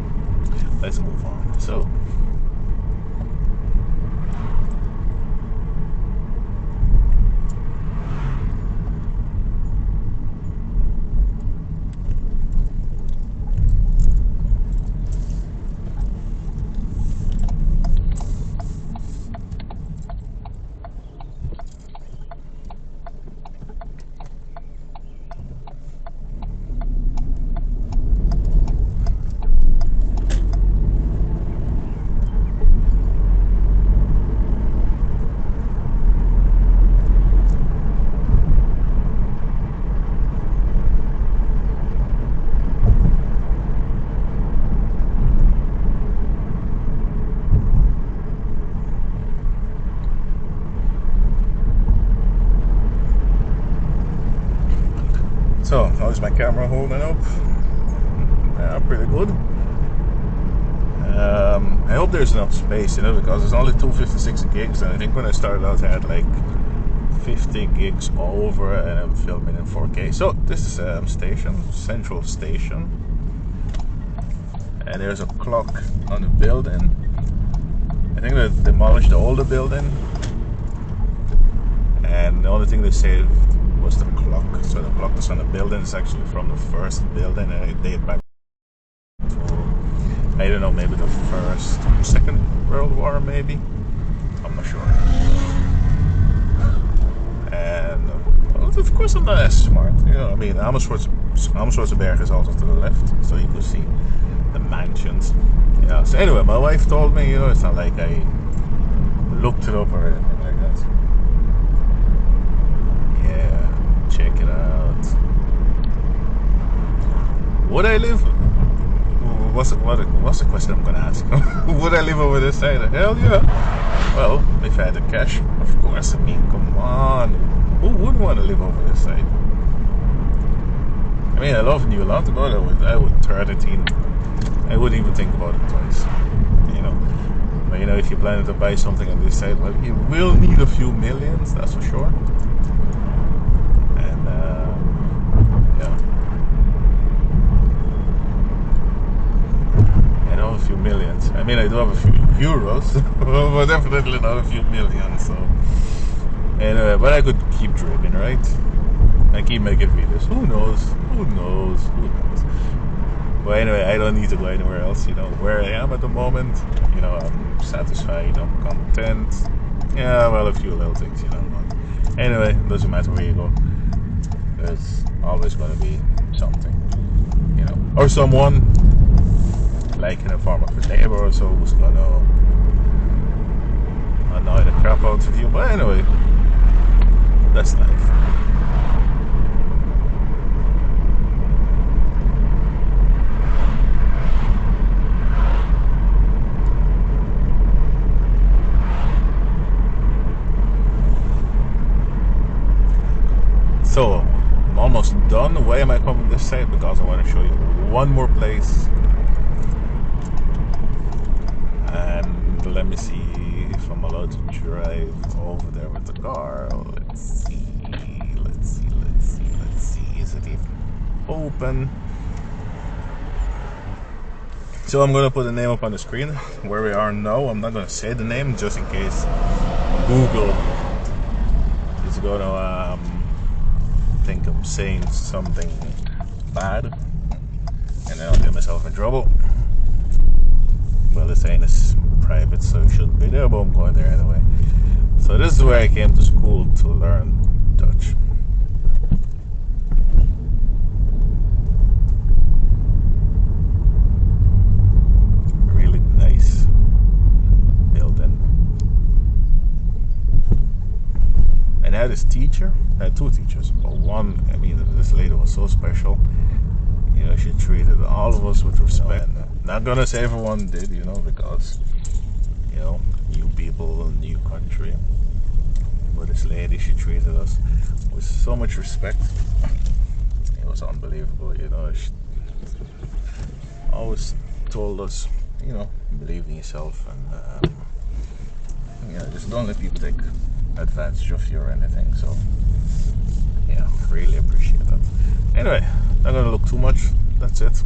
let's move on. So, how's my camera holding up? Yeah, pretty good. I hope there's enough space, you know, because there's only 256 gigs, and I think when I started out I had like 50 gigs over, and I'm filming in 4K. So this is Central Station, and there's a clock on the building. I think they demolished the older building, and the only thing they saved was the clock. So the clock that's on the building is actually from the first building, and it dated back to, I don't know, maybe the Second World War, maybe. I'm not sure. And well, of course I'm not as smart, you know. I mean, Amersfoortse Berg is also to the left, so you can see the mansions. Yeah. So anyway, my wife told me, you know, it's not like I looked it up or anything like that. Yeah, check it out. Would I live? What's the question I'm gonna ask? Would I live over this side? Hell yeah. Well, if I had the cash, of course. I mean, come on. Who wouldn't want to live over this side? I mean, I love Nieuwland, but I would turn it in. I wouldn't even think about it twice. You know. But you know, if you're planning to buy something on this side, well, you will need a few millions, that's for sure. And yeah. A few millions. I mean, I do have a few euros, but definitely not a few millions. So, anyway, but I could keep dreaming, right? I keep making videos. Who knows? Who knows? Who knows? But anyway, I don't need to go anywhere else. You know where I am at the moment. You know, I'm satisfied. I'm content. Yeah, well, a few little things, you know. But anyway, it doesn't matter where you go. There's always going to be something, you know, or someone. Like in the form of a neighbor or so who's gonna annoy the crap out of you. But anyway, that's life. So I'm almost done. Why am I coming this side? Because I want to show you one more place. And let me see if I'm allowed to drive over there with the car. Let's see. Is it even open? So I'm gonna put the name up on the screen where we are now. I'm not gonna say the name just in case Google is gonna think I'm saying something bad, and then I'll get myself in trouble. Well, this ain't is private, so it shouldn't be there, but I'm going there anyway. So this is where I came to school to learn Dutch. Really nice building. And I had this teacher. I had two teachers, but one, I mean, this lady was so special. You know, she treated all of us with respect. Not gonna say everyone did, you know, because, you know, new people, new country. But this lady, she treated us with so much respect. It was unbelievable, you know. She always told us, you know, believe in yourself, and you know, just don't let people take advantage of you or anything. So, yeah, really appreciate that. Anyway, not gonna look too much. That's it.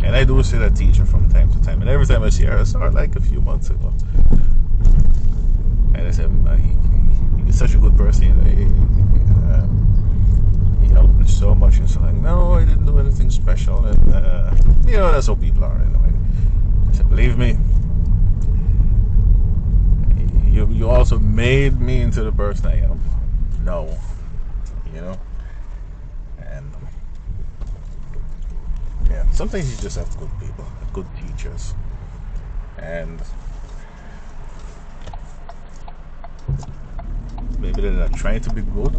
And I do see that teacher from time to time, and every time I see her, I saw her like a few months ago. And I said, he's such a good person, you know. He helped me so much, and so like, no, I didn't do anything special, and you know, that's how people are anyway. I said, believe me, you also made me into the person I am. No, you know. And yeah, sometimes you just have good people, good teachers, and maybe they're not trying to be good,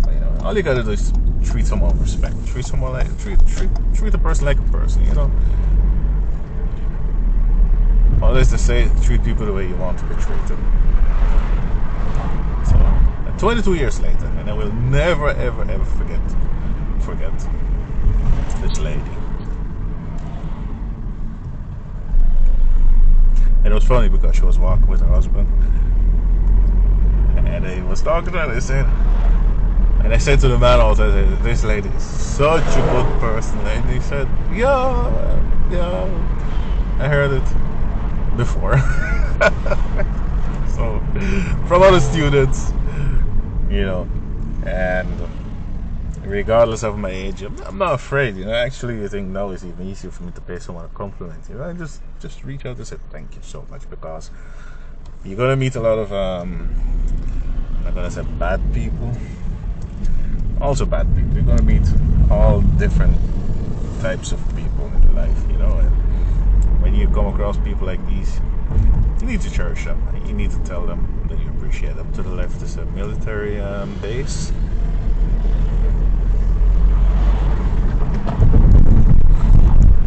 but you know, all you gotta do is treat someone with respect, treat someone like treat a person like a person, you know. Always to say, treat people the way you want to be treated. So, 22 years later, and I will never ever ever forget forget this lady. And it was funny because she was walking with her husband, and they was talking to her. And I said to the man also, this lady is such a good person. And he said, yeah, I heard it before. So, from other students, you know, and regardless of my age, I'm not afraid, you know. Actually, I think now it's even easier for me to pay someone a compliment, you know. I just reach out and say thank you so much, because you're gonna meet a lot of I'm not gonna say bad people, also bad people. You're gonna meet all different types of people in life, you know. And when you come across people like these, you need to cherish them. You need to tell them that you appreciate them. To the left is a military base.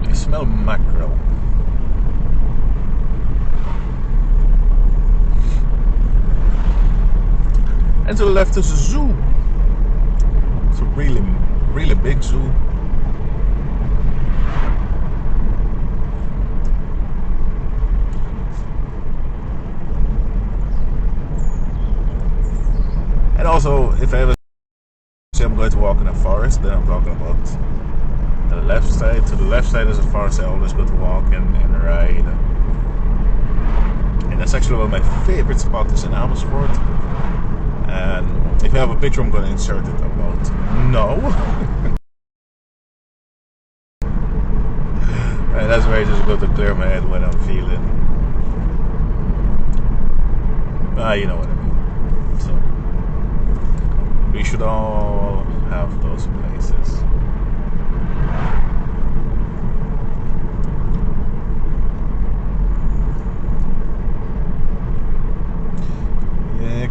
I smell mackerel. And to the left is a zoo. It's a really big zoo. And also, if I ever say I'm going to walk in a forest, then I'm talking about the left side. To the left side is a forest I always go to walk in and ride. And that's actually one of my favorite spots in Amersfoort. And if you have a picture, I'm going to insert it about no. And that's where I just go to clear my head when I'm feeling, you know what I mean. So we should all have those places.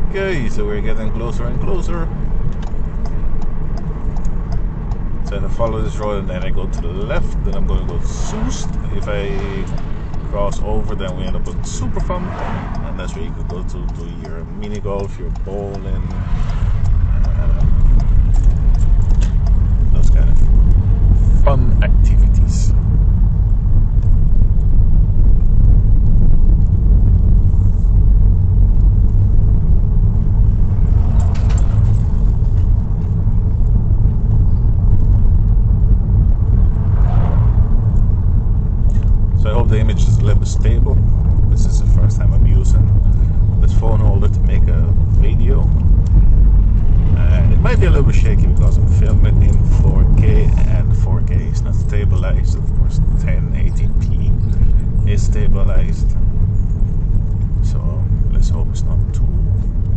Okay, so we're getting closer and closer. So if I follow this road and then I go to the left, then I'm going to go to Soest. If I cross over, then we end up with Superfun, and that's where you could go to do your mini golf, your bowling, those kind of fun activities. So I hope the image is a little bit stable. This is the first time I'm using this phone holder to make a video. And it might be a little bit shaky because I'm filming in 4K, and 4K is not stabilized. Of course, 1080p is stabilized. So let's hope it's not too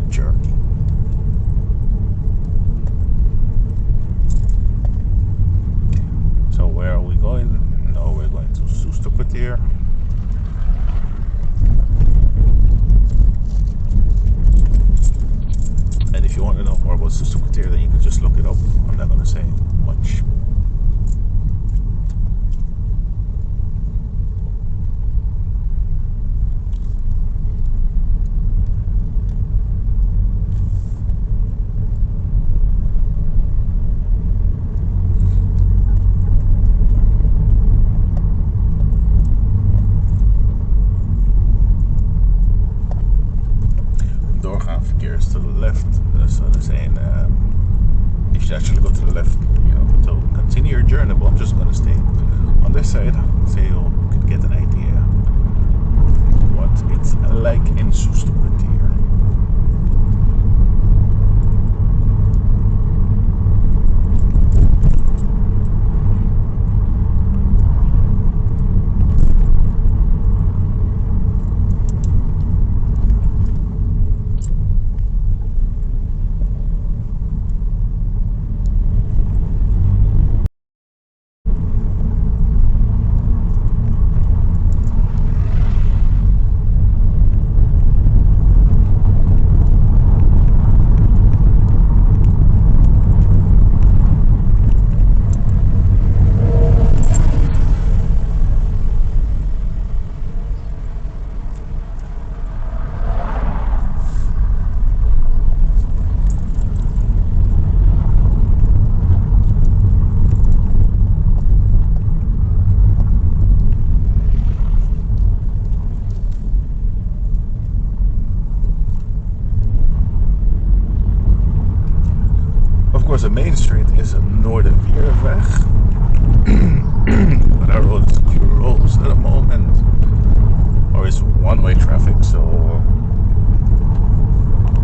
jerky. So where are we going? No, we're going to Soesterkwartier. And if you want to know more about Soesterkwartier, then you can just look it up. I'm not going to say much. Verkeers to the left, so they're saying you should actually go to the left, you know, to continue your journey. But I'm just going to stay on this side so you could get an idea what it's like in Soesterkwartier. course, the main street is Noorderveerweg. But our road is closed at the moment, or it's one-way traffic, so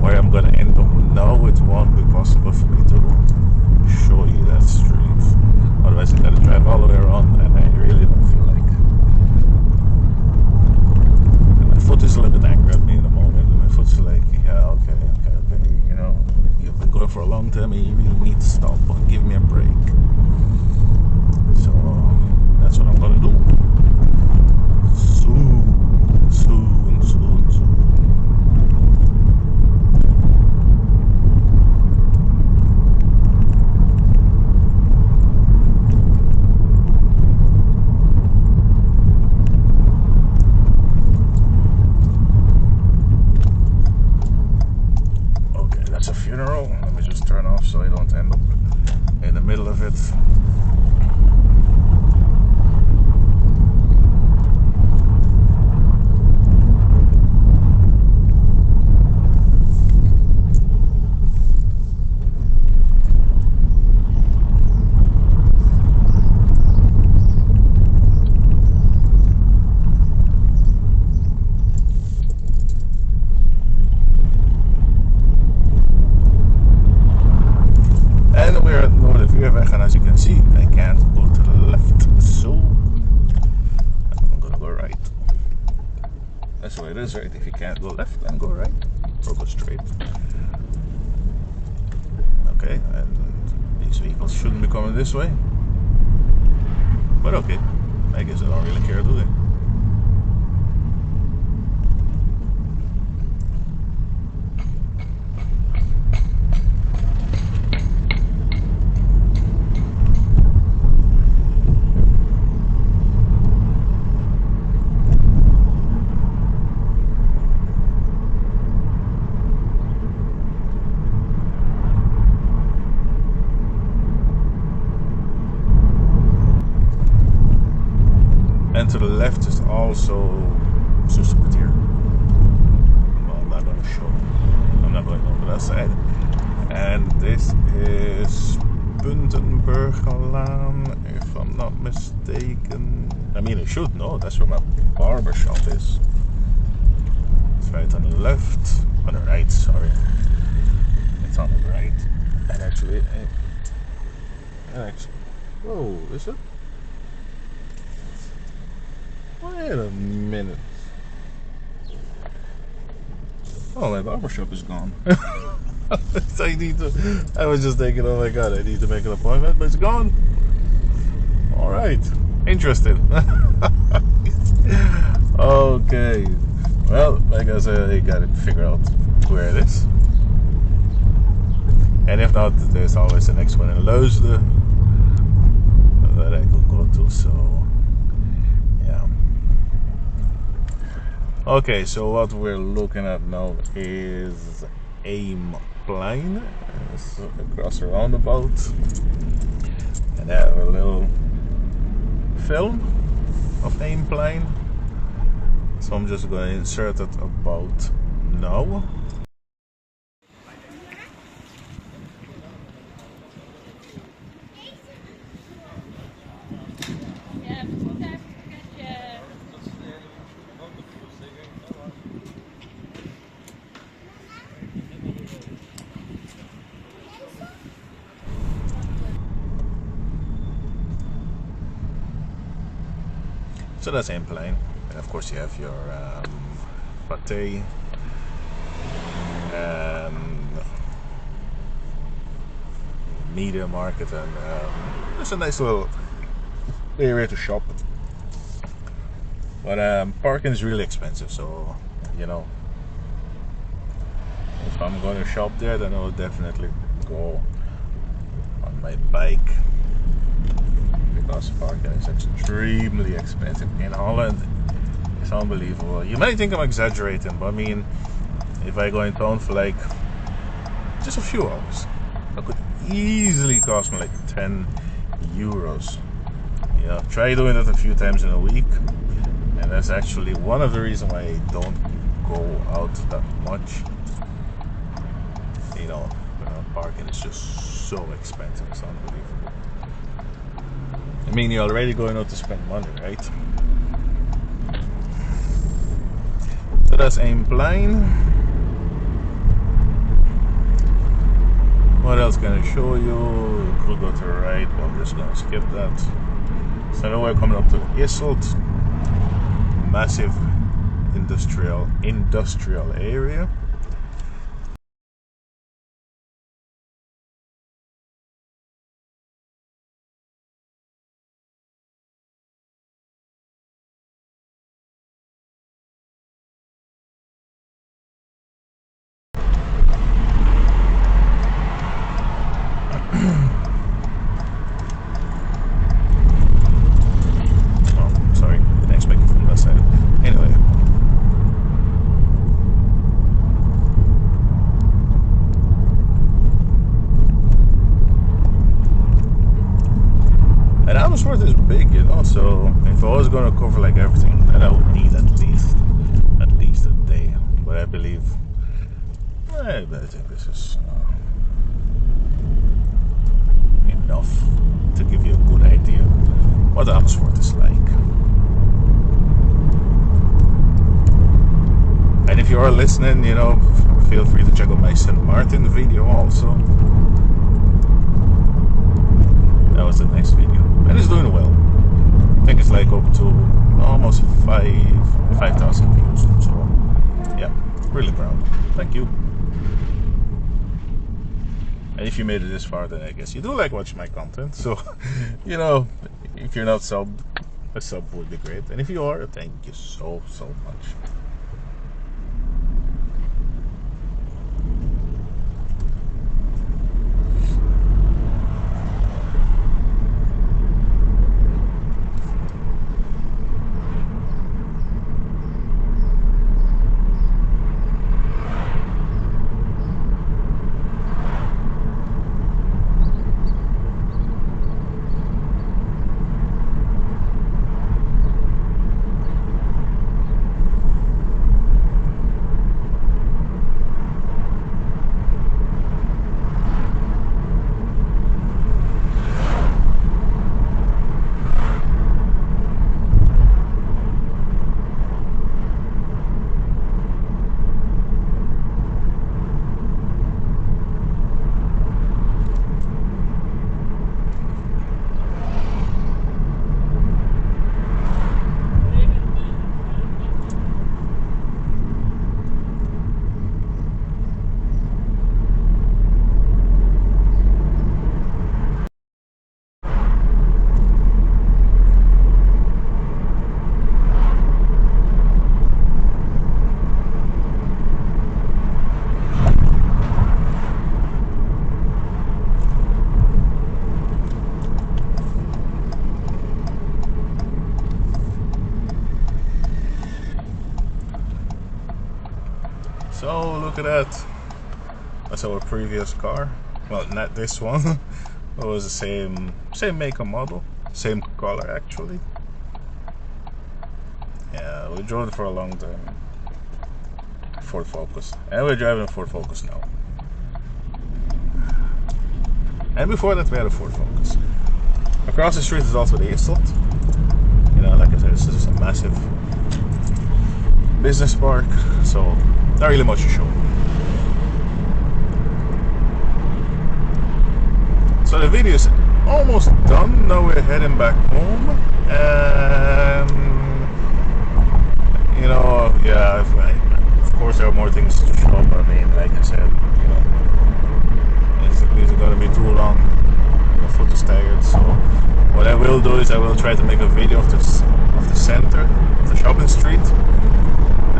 where I'm gonna end up now, it won't be possible for me to show you that street. Otherwise I gotta drive all the way around, and I really don't feel like. And my foot is a little bit angry at me in the moment. My foot's like, yeah, okay, you know, you've been going for a long time and you really need to stop and give me a break. So that's what I'm gonna do. Soon. Okay, that's a funeral. Let me just turn off so I don't end up in the middle of it. And as you can see, I can't go to the left, so I'm gonna go right. That's the way it is, right? If you can't go left, then go right or go straight. Okay, and these vehicles shouldn't be coming this way, but okay, I guess I don't really care, do they? And to the left is also Soesterkwartier. Well, I'm not going to show. I'm not going over that side. And this is Puntenburgerlaan, if I'm not mistaken. I mean, I should know. That's where my barbershop is. It's right on the left. On the right, sorry. It's on the right. And actually, whoa, is it? Wait a minute. Oh, my barbershop is gone. So I was just thinking, oh my god, I need to make an appointment, but it's gone. Alright. Interesting. Okay. Well, like I said, I gotta figure out where it is. And if not, there's always the next one in Leudserweg that I could go to, so yeah. Okay, so what we're looking at now is Eemplein. It's across a roundabout. And I have a little film of Eemplein. So I'm just going to insert it about now. So that's Eemplein, and of course you have your pâté, media market, and just a nice little area to shop. But parking is really expensive, so you know, if I'm going to shop there, then I will definitely go on my bike. Because parking is extremely expensive in Holland. It's unbelievable. You might think I'm exaggerating, but I mean, if I go in town for like just a few hours, it could easily cost me like 10 euros. Yeah, try doing it a few times in a week, and that's actually one of the reasons why I don't go out that much. You know, parking is just so expensive, it's unbelievable. I mean, you're already going out to spend money, right? So that's Eemplein. What else can I show you? Could go to the right, but I'm just gonna skip that. So now we're coming up to Isselt, massive industrial area. Amersfoort is big, you know, so if I was going to cover like everything, then I would need at least a day. But I believe, I think this is enough to give you a good idea what Amersfoort is like. And if you are listening, you know, feel free to check out my St. Martin video also. That was the next video. And it's doing well. I think it's like up to almost 5,000 views. So, yeah, really proud. Thank you. And if you made it this far, then I guess you do like watching my content. So, you know, if you're not subbed, a sub would be great. And if you are, thank you so much. So look at that. That's our previous car. Well, not this one. It was the same make and model, same color actually. Yeah, we drove it for a long time. Ford Focus, and we're driving a Ford Focus now. And before that, we had a Ford Focus. Across the street is also the Isselt. You know, like I said, this is a massive business park, so not really much to show. So the video is almost done. Now we're heading back home. You know, yeah, of course there are more things to show, but I mean, like I said, you know, it's gonna be too long. My foot is tired, so what I will do is I will try to make a video of the center, of the shopping street.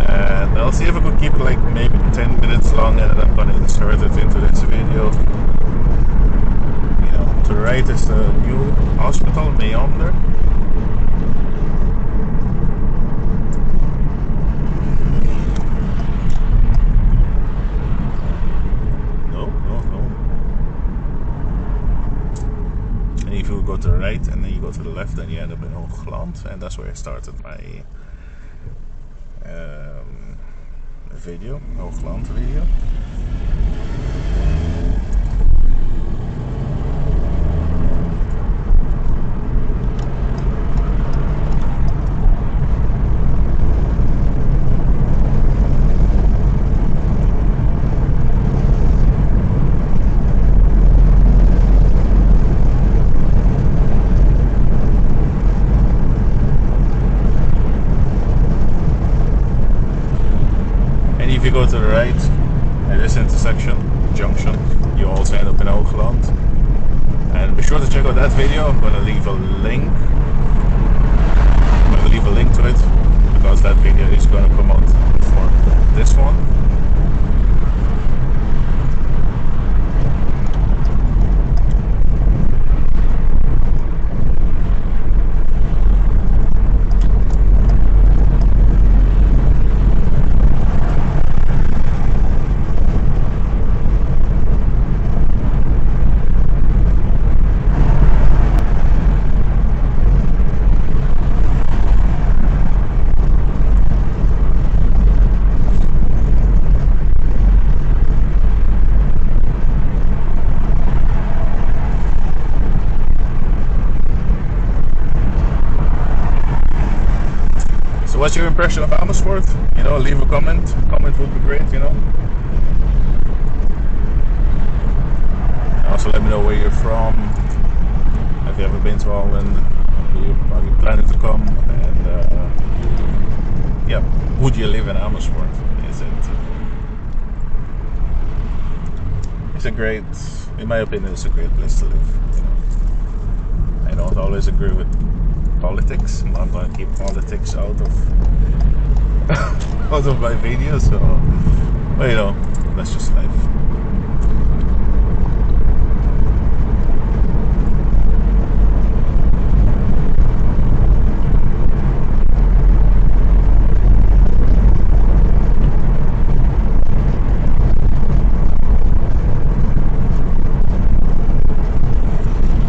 And I'll see if I could keep it like maybe 10 minutes long, and then I'm gonna insert it into this video. You know, to the right is the new hospital, Meander. No. And if you go to the right and then you go to the left, then you end up in Nieuwland, and that's where I started my video, Nieuwland video. this intersection, junction, you also end up in Hoogland. And be sure to check out that video. I'm going to leave a link. To it because that video is going to come out before this one. What's your impression of Amersfoort? You know, leave a comment. Comment would be great, you know. Also let me know where you're from. Have you ever been to Holland? Are you planning to come? And yeah, would you live in Amersfoort? It's a great, in my opinion, it's a great place to live. You know, I don't always agree with politics. I'm going to keep politics out of out of my videos, so well, you know, that's just life.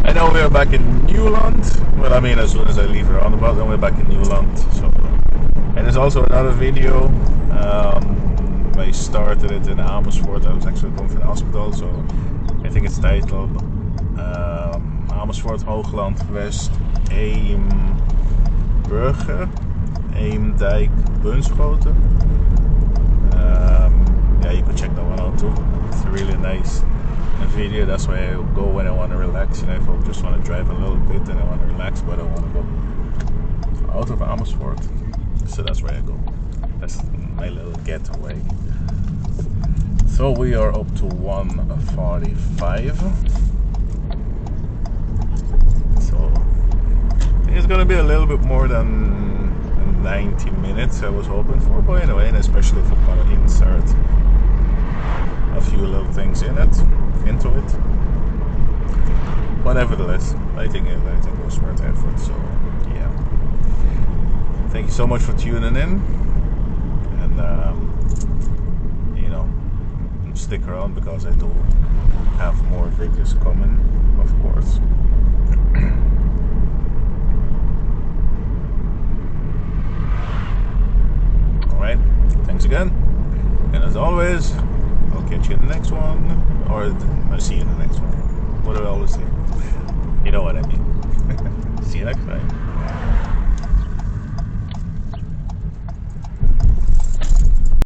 I know we're back in Nieuwland. Well, I mean, as soon as I leave the roundabout, then we're back in Nieuwland. So, and there's also another video. I started it in Amersfoort. I was actually going for the hospital, so I think it's titled Amersfoort Hoogland West Eembrugge, Eemdijk, Bunschoten. Yeah, you could check that one out too. It's really nice video. That's where I go when I want to relax, and if I just want to drive a little bit and I want to relax, but I want to go out of Amersfoort, so that's where I go. That's my little getaway. So we are up to 1:45. So it's gonna be a little bit more than 90 minutes I was hoping for, but anyway, and especially if I'm gonna insert a few little things into it. But nevertheless, I think it was worth the effort. So yeah, thank you so much for tuning in, and you know, stick around because I do have more videos coming, of course. Alright, thanks again, and as always, I'll catch you in the next one, or I'll see you in the next one. What do I always say? You know what I mean. See you next time.